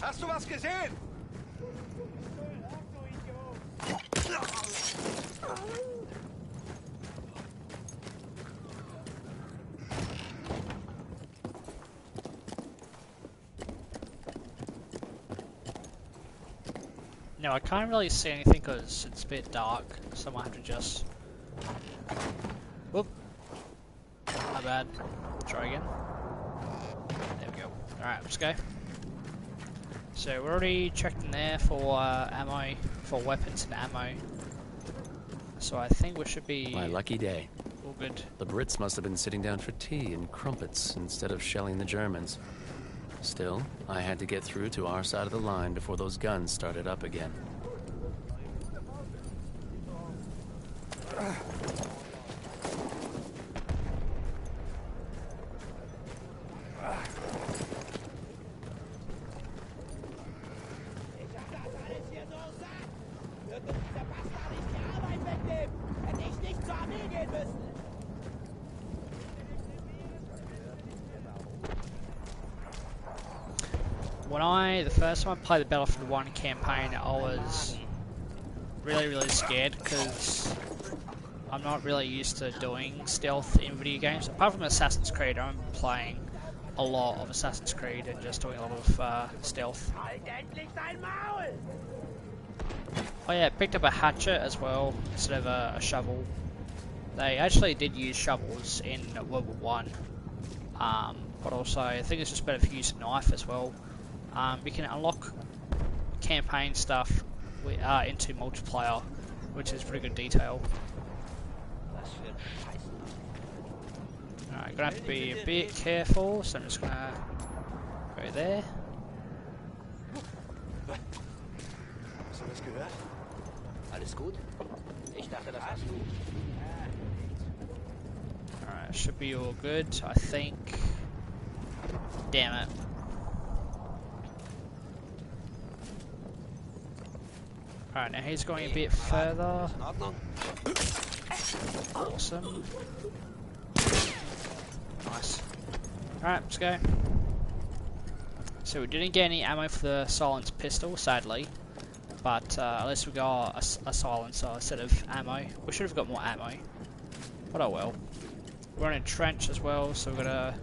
Hast du was gesehen? No, I can't really see anything because it's a bit dark, so I might have to just... Whoop. My bad. Try again. There we go. Alright, let's go. So we're already checked in there for ammo, for weapons and ammo. So I think we should be... My lucky day. All good. The Brits must have been sitting down for tea and crumpets instead of shelling the Germans. Still, I had to get through to our side of the line before those guns started up again. The first time I played the Battlefield 1 campaign, I was really scared because I'm not really used to doing stealth in video games. Apart from Assassin's Creed, I'm playing a lot of Assassin's Creed and just doing a lot of stealth. Oh yeah, picked up a hatchet as well instead of a shovel. They actually did use shovels in World War I, but also I think it's just better if you use a knife as well. You can unlock campaign stuff into multiplayer, which is pretty good detail. Alright, gonna have to be a bit careful, so I'm just gonna go there. Hast du das gehört? Alles gut? Ich dachte, das hast du. Alright, should be all good, I think. Damn it. Alright, now he's going a bit further. Awesome. Nice. Alright, let's go. So we didn't get any ammo for the silenced pistol, sadly. But at least we got a silencer instead of ammo. We should have got more ammo. But oh well. We're in a trench as well, so we're gonna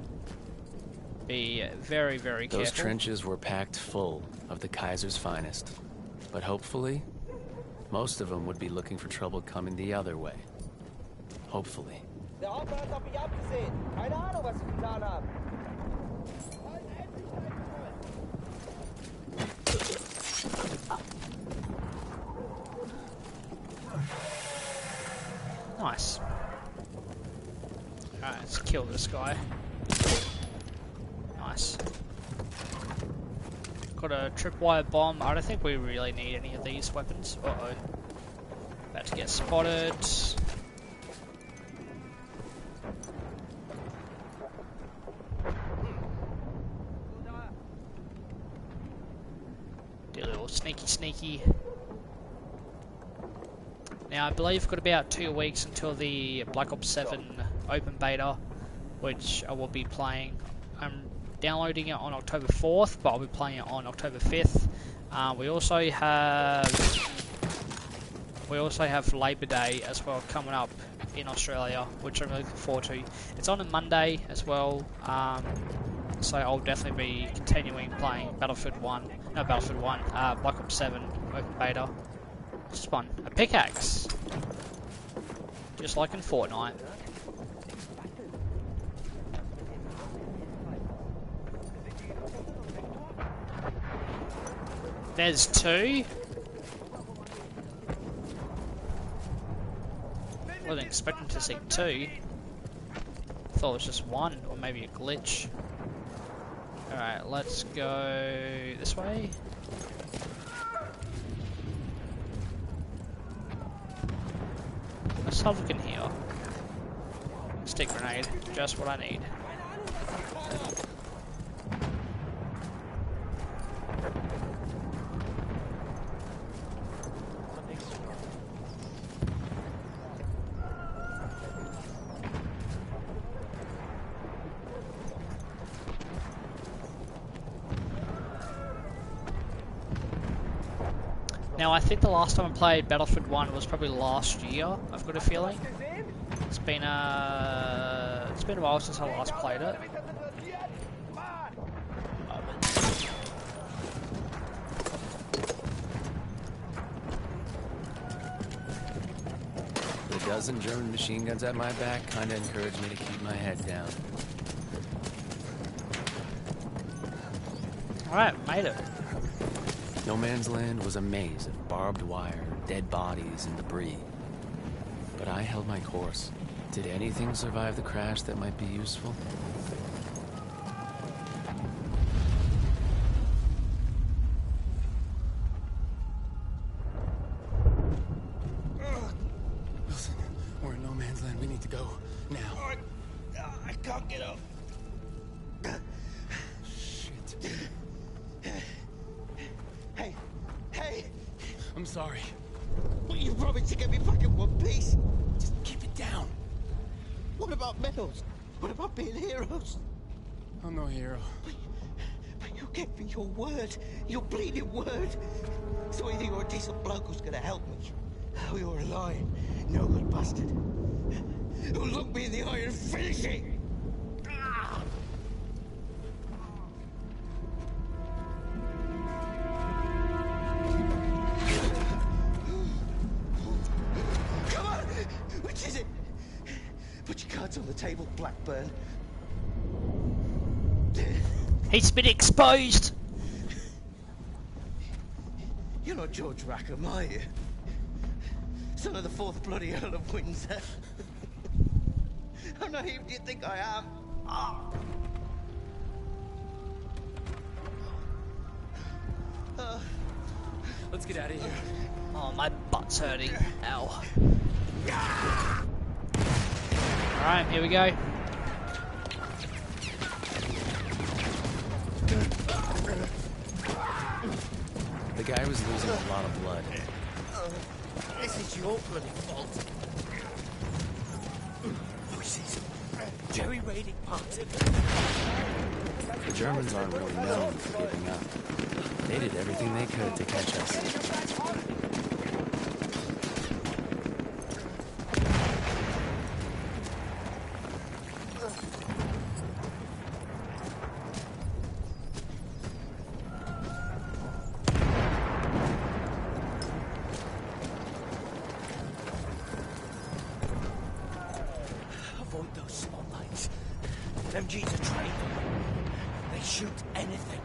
be very, very careful. Those trenches were packed full of the Kaiser's finest. But hopefully, most of them would be looking for trouble coming the other way. Hopefully. Der Hauptmann hat auf mich abgesehen. Keine Ahnung, was sie getan haben. Nice. Alright, let's kill this guy. Nice. Got a tripwire bomb. I don't think we really need any of these weapons. Uh-oh. About to get spotted. Do a little sneaky. Now I believe we've got about 2 weeks until the Black Ops 7 open beta, which I will be playing. I'm downloading it on October 4th, but I'll be playing it on October 5th. We also have Labor Day as well coming up in Australia, which I'm really looking forward to. It's on a Monday as well, so I'll definitely be continuing playing Black Ops 7 open beta. It's fun. A pickaxe, just like in Fortnite. There's 2. Wasn't expecting to see 2. Thought it was just 1, or maybe a glitch. Alright, let's go this way. Let's have a look in here. Stick grenade, just what I need. Now I think the last time I played Battlefield 1 was probably last year, I've got a feeling. It's been a while since I last played it. The dozen German machine guns at my back kinda encouraged me to keep my head down. Alright, made it. No Man's Land was a maze of barbed wire, dead bodies, and debris. But I held my course. Did anything survive the crash that might be useful? Wilson, we're in No Man's Land. We need to go now. I can't get up. Shit. Hey! I'm sorry. Well, you promised to get me back in one piece. Just keep it down. What about medals? What about being heroes? I'm no hero. But you gave me your word. Your bleeding word. So either you're a decent bloke who's gonna help me, or you're a lying, no good bastard who'll look me in the eye and finish it. Come on! Which is it? Put your cards on the table, Blackburn. He's been exposed! You're not George Rackham, are you? Son of the 4th bloody Earl of Windsor. How naive do you think I am? Let's get out of here. Oh, my butt's hurting. Ow. Alright, here we go. The guy was losing a lot of blood. This is your bloody fault. Voices. Jerry raiding Parton. The Germans aren't really known for giving up. They did everything they could to catch us. Avoid those spotlights. MG's a traitor. They shoot anything.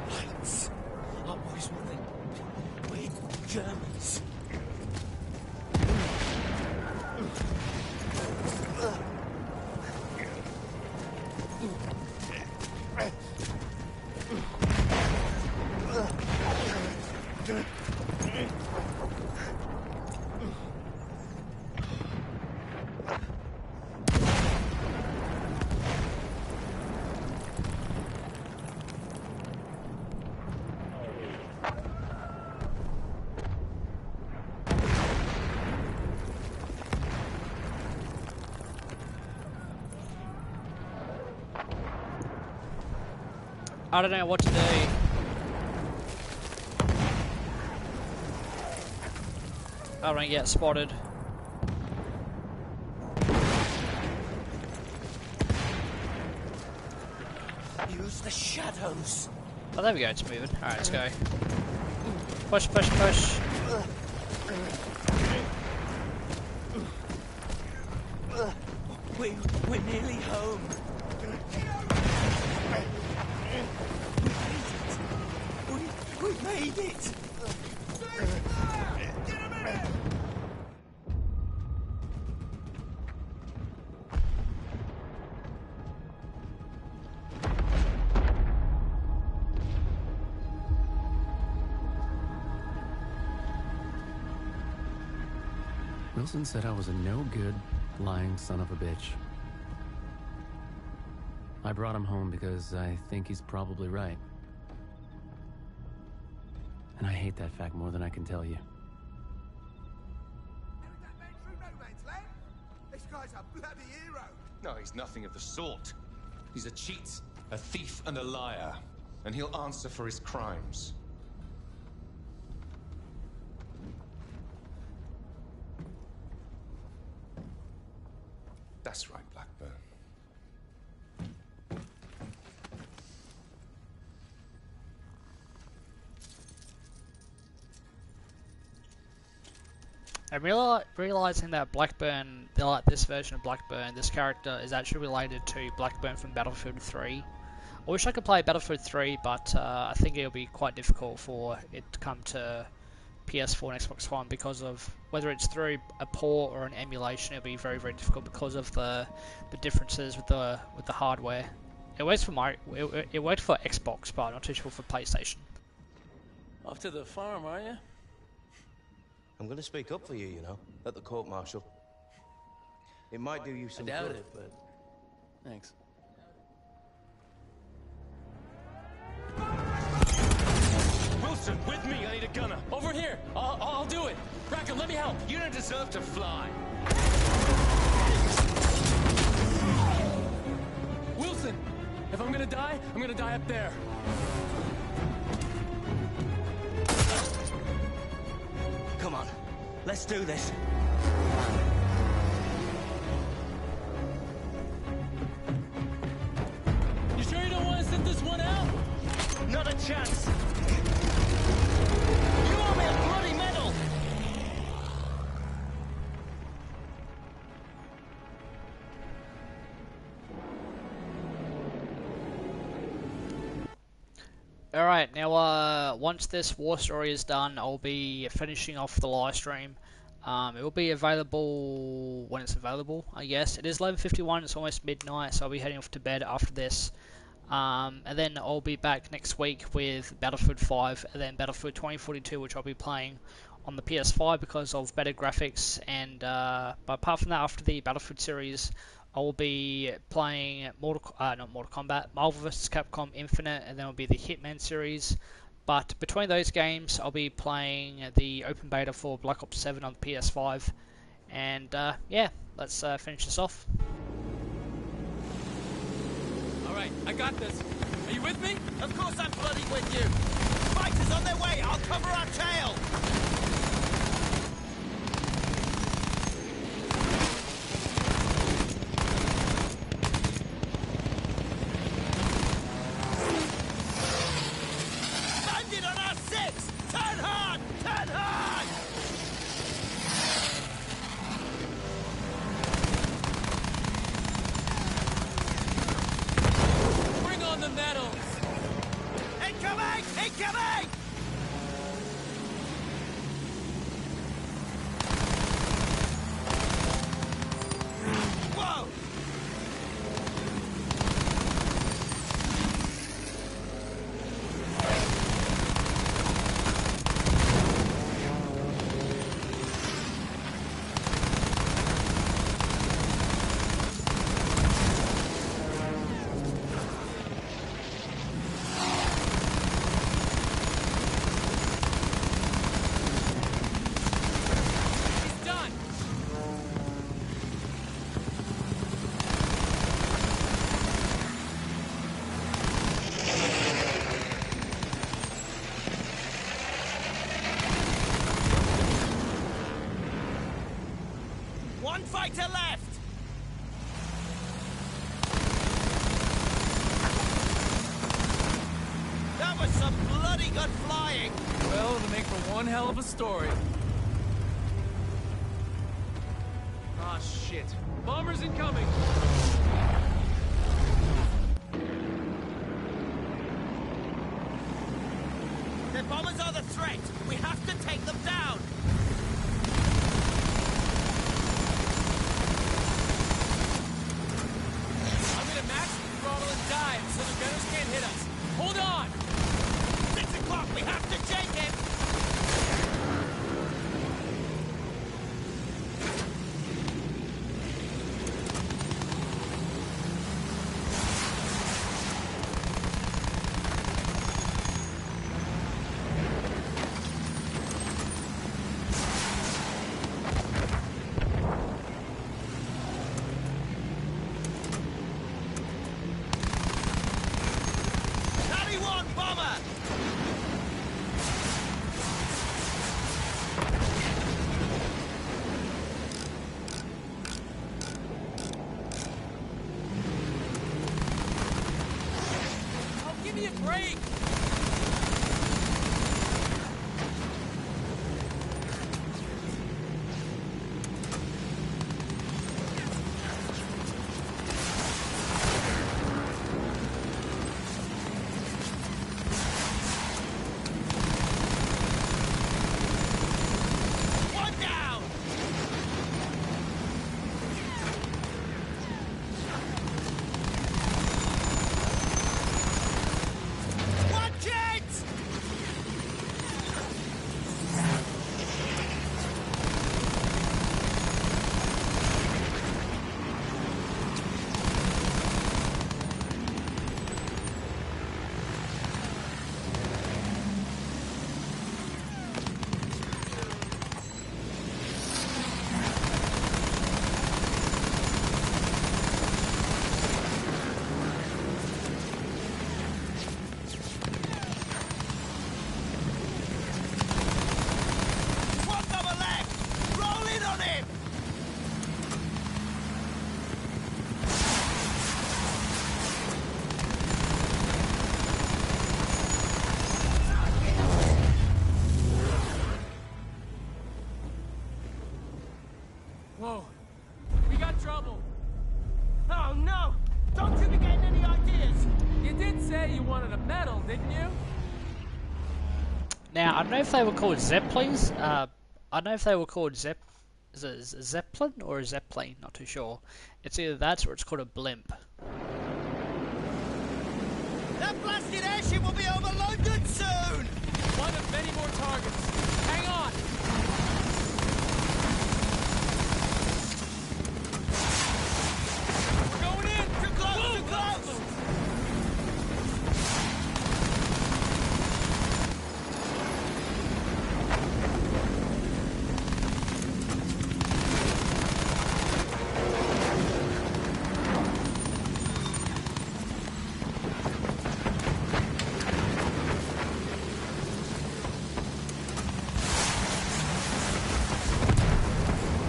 Lights. Our boys will think we're Germans. I don't know what to do. I don't get spotted. Use the shadows. Oh, there we go, it's moving. Alright, let's go. Push, push, push. We're nearly home. We made it! Wilson said I was a no-good, lying son of a bitch. I brought him home because I think he's probably right. And I hate that fact more than I can tell you. This guy's a bloody hero. No, he's nothing of the sort. He's a cheat, a thief, and a liar. And he'll answer for his crimes. That's right, Blackburn. And realizing that Blackburn, like this version of Blackburn, this character is actually related to Blackburn from Battlefield 3. I wish I could play Battlefield 3, but I think it'll be quite difficult for it to come to PS4 and Xbox One because of whether it's through a port or an emulation. It'll be very, very difficult because of the differences with the hardware. It works for it worked for Xbox, but I'm not too sure for PlayStation. Off to the farm, are you? I'm gonna speak up for you, you know, at the court-martial. It might do you some I doubt good. it, but thanks. Wilson, with me, I need a gunner. Over here! I'll do it! Rackham, let me help! You don't deserve to fly. Wilson! If I'm gonna die up there. Let's do this. You sure you don't want to sit this one out? Not a chance. You owe me a bloody medal. Alright, now once this war story is done, I'll be finishing off the live stream. It will be available when it's available, I guess. It is 11:51, it's almost midnight, so I'll be heading off to bed after this. And then I'll be back next week with Battlefield 5 and then Battlefield 2042, which I'll be playing on the PS5 because of better graphics. And but apart from that, after the Battlefield series, I will be playing not Mortal Kombat, Marvel vs. Capcom Infinite, and then will be the Hitman series. But between those games, I'll be playing the open beta for Black Ops 7 on the PS5. And yeah, let's finish this off. Alright, I got this. Are you with me? Of course I'm bloody with you. Fighters on their way. I'll cover our tail. Landed on our 6. Turn hard. Turn hard. Bring on the medals! Incoming! Incoming! Whoa! He's done! One fighter left! That was some bloody good flying! Well, it'll make for one hell of a story. Ah, shit. Bombers incoming! The bombers are the threat! We have to take them down! I'm gonna max the throttle and dive so the gunners can't hit us. Hold on! 6 o'clock! We have to take it! Whoa. We got trouble. Oh no! Don't you be getting any ideas! You did say you wanted a medal, didn't you? Now, I don't know if they were called Zeppelins. I don't know if they were called Is it Zeppelin or a Zeppelin? Not too sure. It's either that or it's called a blimp. That blasted airship will be over London soon! One of many more targets. Hang on! We're going in! Too close, too close!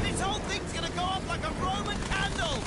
This whole thing's gonna go up like a Roman candle!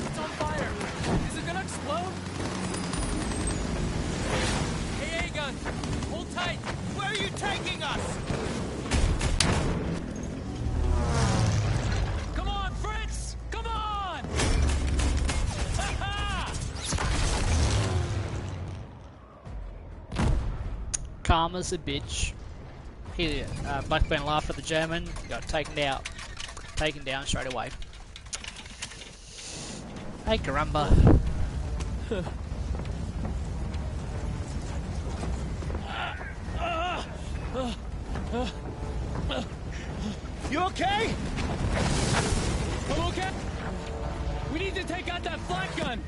It's on fire! Is it gonna explode? AA gun! Hold tight! Where are you taking us? Come on, Fritz! Come on! Ha-ha! Karma's a bitch. Here, Blackburn laughed at the German, got taken out. Taken down straight away. Hey, caramba. You okay? I'm okay? We need to take out that flak gun!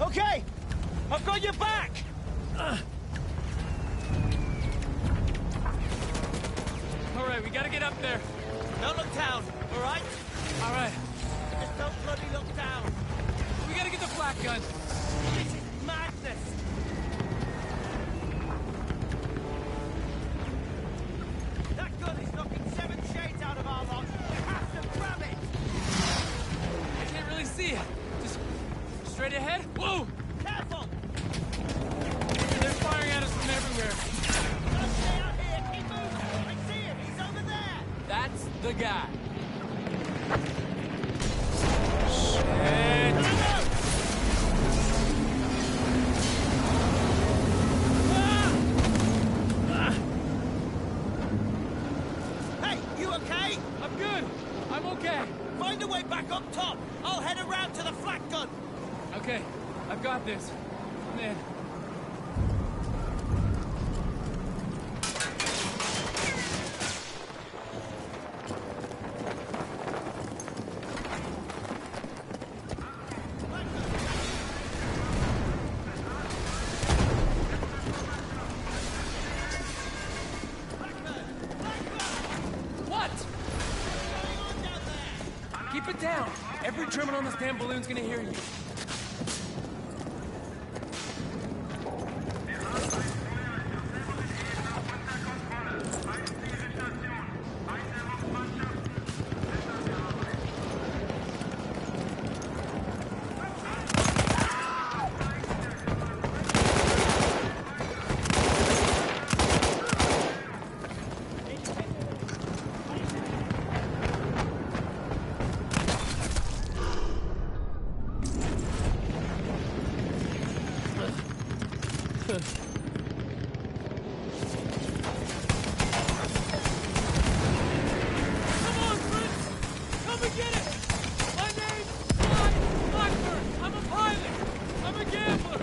Okay! I've got your back! Alright, we gotta get up there. Don't look down, alright? Alright, Just don't bloody look down. we gotta get the flak gun. This is madness! That gun is knocking 7 shades out of our lot. We have to grab it! I can't really see it. Just straight ahead. Whoa! Careful! They're firing at us from everywhere. Don't stay out here, keep moving! I see him, he's over there! That's the guy. Shit! Hey, you okay? I'm good. I'm okay. Find a way back up top. I'll head around to the flak gun. Okay, I've got this. Man. What? Keep it down. Every German on this damn balloon's gonna hear you. on, Prince! Come and get it! My name's Clyde Blackburn. I'm a pilot. I'm a gambler.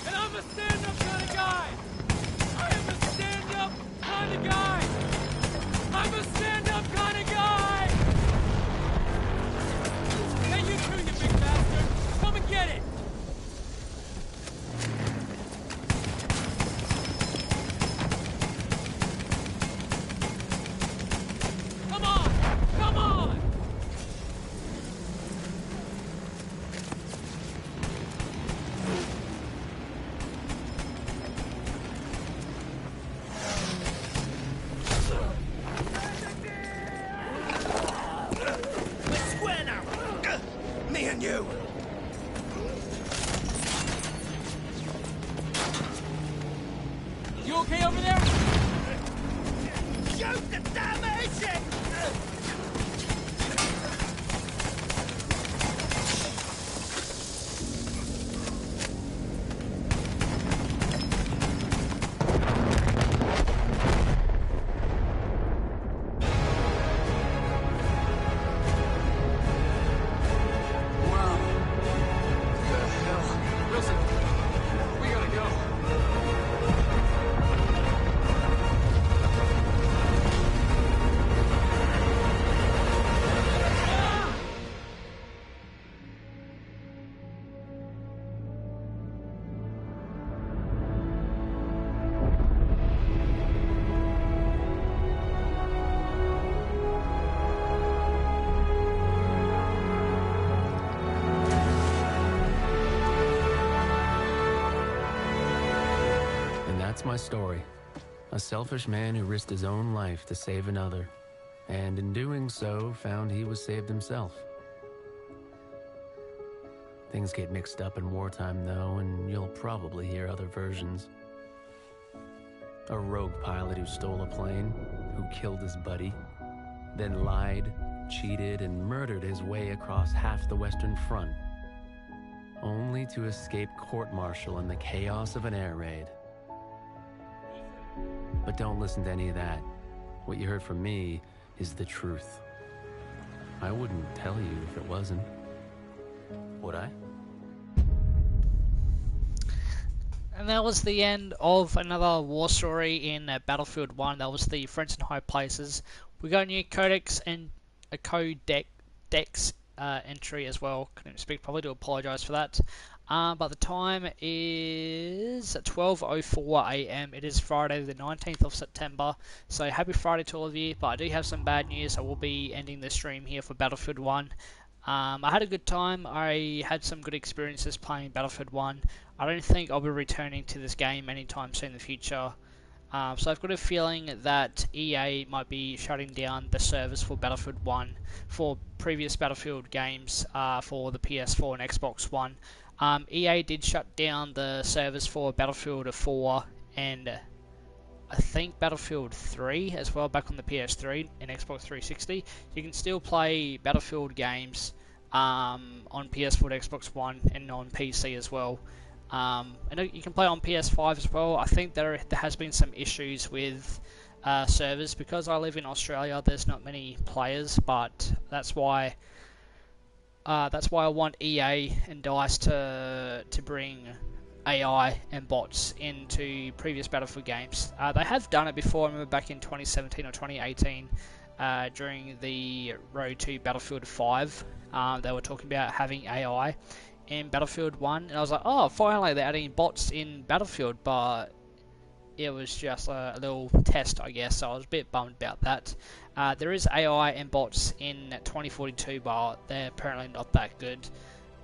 And I'm a stand-up kind of guy. I am a stand-up kind of guy. I'm a stand-up kind of guy. Hey, you too, you big bastard. Come and get it. Come on! Come on! We're square now. Me and you. You okay over there? Shoot the damn airship! Wow. The hell? Wilson, we gotta go. And that's my story. A selfish man who risked his own life to save another, and in doing so, found he was saved himself. Things get mixed up in wartime, though, and you'll probably hear other versions. A rogue pilot who stole a plane, who killed his buddy, then lied, cheated, and murdered his way across half the Western Front, only to escape court-martial in the chaos of an air raid. But don't listen to any of that. What you heard from me is the truth. I wouldn't tell you if it wasn't. Would I? And that was the end of another war story in Battlefield 1. That was the Friends in High Places. We got a new codex and a codex entry as well. Couldn't speak properly, do apologise for that. But the time is 12:04 AM. It is Friday the 19th of September. So happy Friday to all of you. But I do have some bad news. I will be ending the stream here for Battlefield 1. I had a good time. I had some good experiences playing Battlefield 1. I don't think I'll be returning to this game anytime soon in the future. So I've got a feeling that EA might be shutting down the servers for Battlefield 1 for previous Battlefield games for the PS4 and Xbox One. EA did shut down the servers for Battlefield 4 and I think Battlefield 3 as well back on the PS3 and Xbox 360. You can still play Battlefield games on PS4 and Xbox One and on PC as well. And you can play on PS5 as well. I think there has been some issues with servers because I live in Australia. There's not many players, but that's why I want EA and DICE to bring AI and bots into previous Battlefield games. They have done it before. I remember back in 2017 or 2018 during the Road to Battlefield 5. They were talking about having AI in Battlefield 1, and I was like, oh, finally they're adding bots in Battlefield, but it was just a little test, I guess, so I was a bit bummed about that. There is AI and bots in 2042, but they're apparently not that good.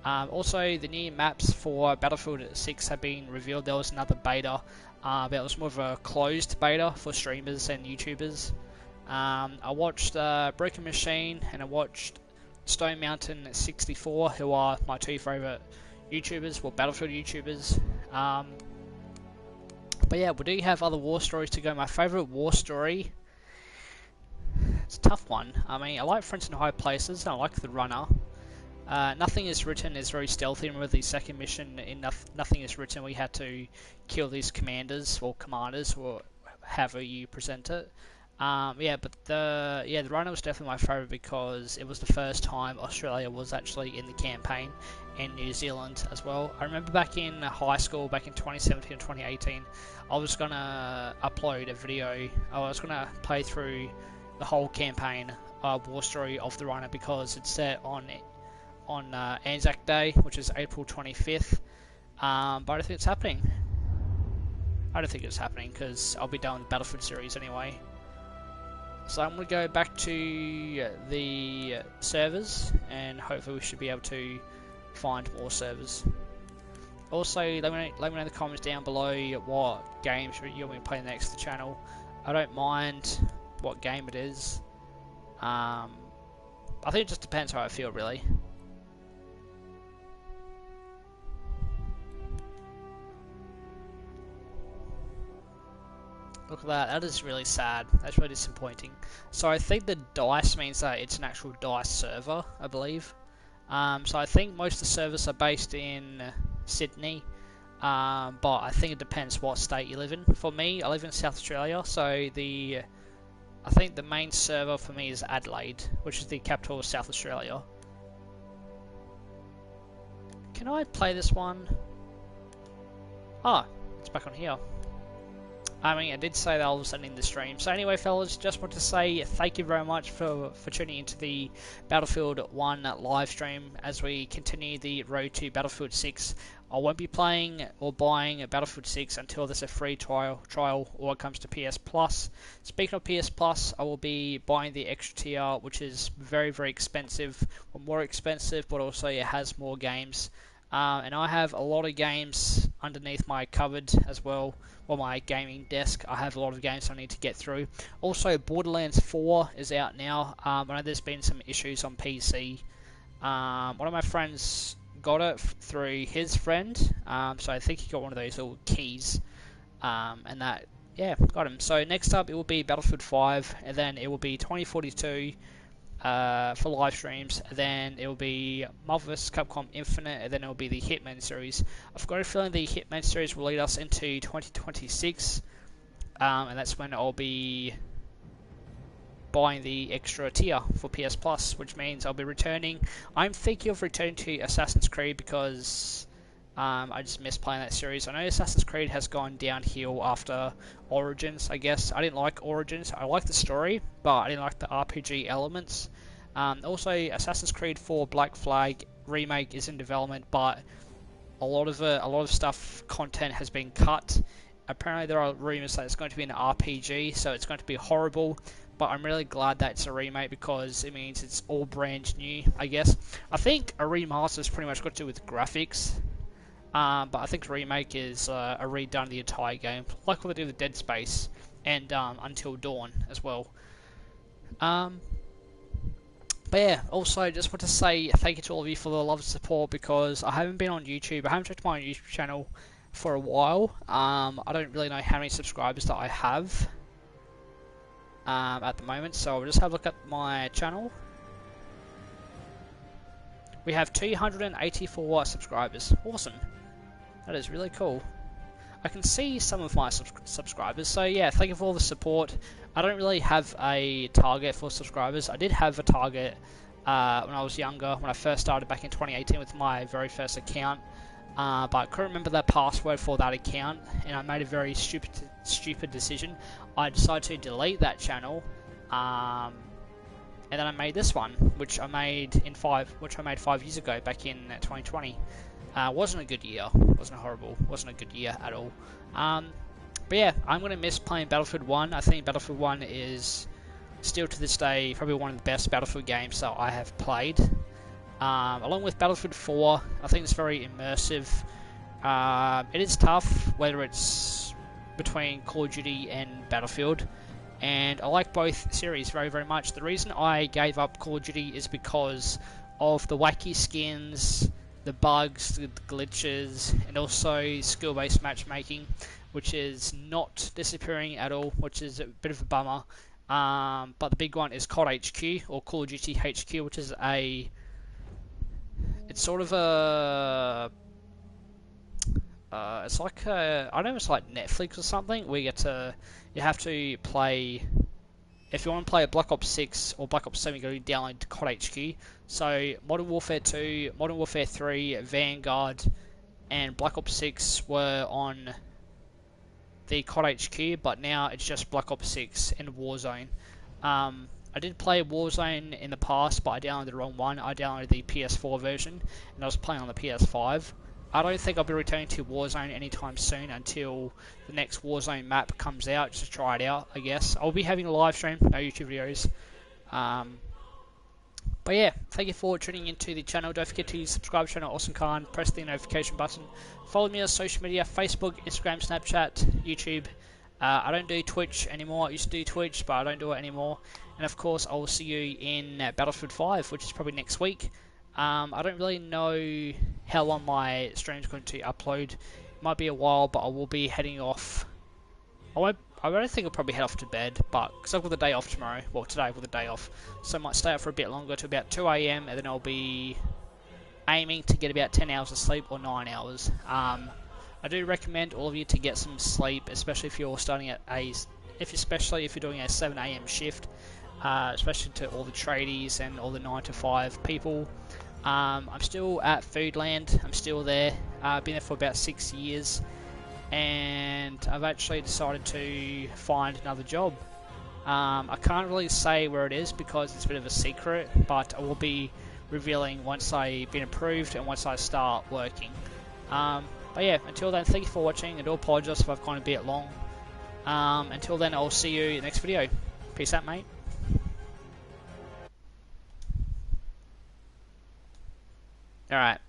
Also, the new maps for Battlefield 6 have been revealed. There was another beta, but it was more of a closed beta for streamers and YouTubers. I watched Broken Machine and I watched Stone Mountain 64, who are my two favourite YouTubers, well, Battlefield YouTubers. But yeah, we do have other war stories to go. My favourite war story, it's a tough one. I mean, I like Friends in High Places, and I like The Runner. Nothing is Written is very stealthy. Remember the second mission in Nothing is Written, we had to kill these commanders or commanders or however you present it. But the Rhino was definitely my favourite because it was the first time Australia was actually in the campaign, and New Zealand as well. I remember back in high school, back in 2017 and 2018, I was gonna upload a video. I was gonna play through the whole campaign, war story of the Rhino, because it's set on Anzac Day, which is April 25th. But I don't think it's happening. I don't think it's happening because I'll be done with the Battlefield series anyway. So I'm going to go back to the servers, and hopefully we should be able to find more servers. Also, let me know in the comments down below what games you want me to play next to the channel. I don't mind what game it is. I think it just depends how I feel, really. Look at that, that is really sad. That's really disappointing. So I think the DICE means that it's an actual DICE server, I believe. So I think most of the servers are based in Sydney, but I think it depends what state you live in. For me, I live in South Australia, so I think the main server for me is Adelaide, which is the capital of South Australia. Can I play this one? Ah, it's back on here. I mean, I did say that I was ending the stream. So anyway, fellas, just want to say thank you very much for tuning into the Battlefield 1 live stream as we continue the road to Battlefield 6. I won't be playing or buying a Battlefield 6 until there's a free trial or it comes to PS Plus. Speaking of PS Plus, I will be buying the extra tier, which is very, very expensive, or more expensive, but also it has more games. And I have a lot of games underneath my cupboard as well, or my gaming desk. I have a lot of games I need to get through. Also, Borderlands 4 is out now. I know there's been some issues on PC. One of my friends got it through his friend, so I think he got one of those little keys, and that, yeah, got him. So next up it will be Battlefield 5, and then it will be 2042 for live streams, and then it will be Marvel vs. Capcom Infinite, and then it will be the Hitman series. I've got a feeling the Hitman series will lead us into 2026, and that's when I'll be buying the extra tier for PS Plus, which means I'll be returning. I'm thinking of returning to Assassin's Creed because I just miss playing that series. I know Assassin's Creed has gone downhill after Origins, I guess. I didn't like Origins. I liked the story, but I didn't like the RPG elements. Also, Assassin's Creed 4 Black Flag remake is in development, but a lot of stuff, content has been cut. Apparently there are rumors that it's going to be an RPG, so it's going to be horrible. But I'm really glad that it's a remake because it means it's all brand new, I guess. I think a remaster is pretty much got to do with graphics. But I think remake is a redone of the entire game, like what they do with Dead Space and Until Dawn as well. But yeah, also just want to say thank you to all of you for the love and support, because I haven't been on YouTube. I haven't checked my YouTube channel for a while. I don't really know how many subscribers that I have at the moment, so I'll just have a look at my channel. We have 284 subscribers. Awesome. That is really cool. I can see some of my subscribers, so yeah, thank you for all the support. I don't really have a target for subscribers. I did have a target when I was younger, when I first started back in 2018 with my very first account, but I couldn't remember that password for that account, and I made a very stupid decision. I decided to delete that channel, and then I made this one, which I made 5 years ago, back in 2020. Wasn't a good year. Wasn't a good year at all. But yeah, I'm gonna miss playing Battlefield 1. I think Battlefield 1 is still to this day probably one of the best Battlefield games that I have played. Along with Battlefield 4, I think it's very immersive. It is tough, whether it's between Call of Duty and Battlefield, and I like both series very, very much. The reason I gave up Call of Duty is because of the wacky skins, the bugs, the glitches, and also skill-based matchmaking, which is not disappearing at all, which is a bit of a bummer. But the big one is COD HQ, or Call of Duty HQ, which is a it's sort of a it's like I don't know, it's like Netflix or something. Where you have to play. If you want to play Black Ops 6 or Black Ops 7, you got to download COD HQ. So Modern Warfare 2, Modern Warfare 3, Vanguard, and Black Ops 6 were on the COD HQ, but now it's just Black Ops 6 and Warzone. I did play Warzone in the past, but I downloaded the wrong one. I downloaded the PS4 version, and I was playing on the PS5. I don't think I'll be returning to Warzone anytime soon until the next Warzone map comes out, just to try it out, I guess. I'll be having a live stream, no YouTube videos. But yeah, thank you for tuning into the channel. Don't forget to subscribe to the channel, Awesome Khan, press the notification button. Follow me on social media, Facebook, Instagram, Snapchat, YouTube. I don't do Twitch anymore. I used to do Twitch, but I don't do it anymore. And of course, I will see you in Battlefield 5, which is probably next week. I don't really know how long my stream's going to upload. It might be a while, but I will be heading off. I don't think I'll probably head off to bed, but because I've got the day off tomorrow. Well, today I've got the day off, so I might stay up for a bit longer to about 2 AM, and then I'll be aiming to get about 10 hours of sleep or 9 hours. I do recommend all of you to get some sleep, especially if you're starting at especially if you're doing a 7 AM shift. Especially to all the tradies and all the 9 to 5 people. I'm still at Foodland. I'm still there. I've been there for about 6 years, and I've actually decided to find another job. I can't really say where it is because it's a bit of a secret, but I will be revealing once I've been approved and once I start working. But yeah, until then, thank you for watching. I do apologise if I've gone a bit long. Until then, I'll see you in the next video. Peace out, mate. Alright.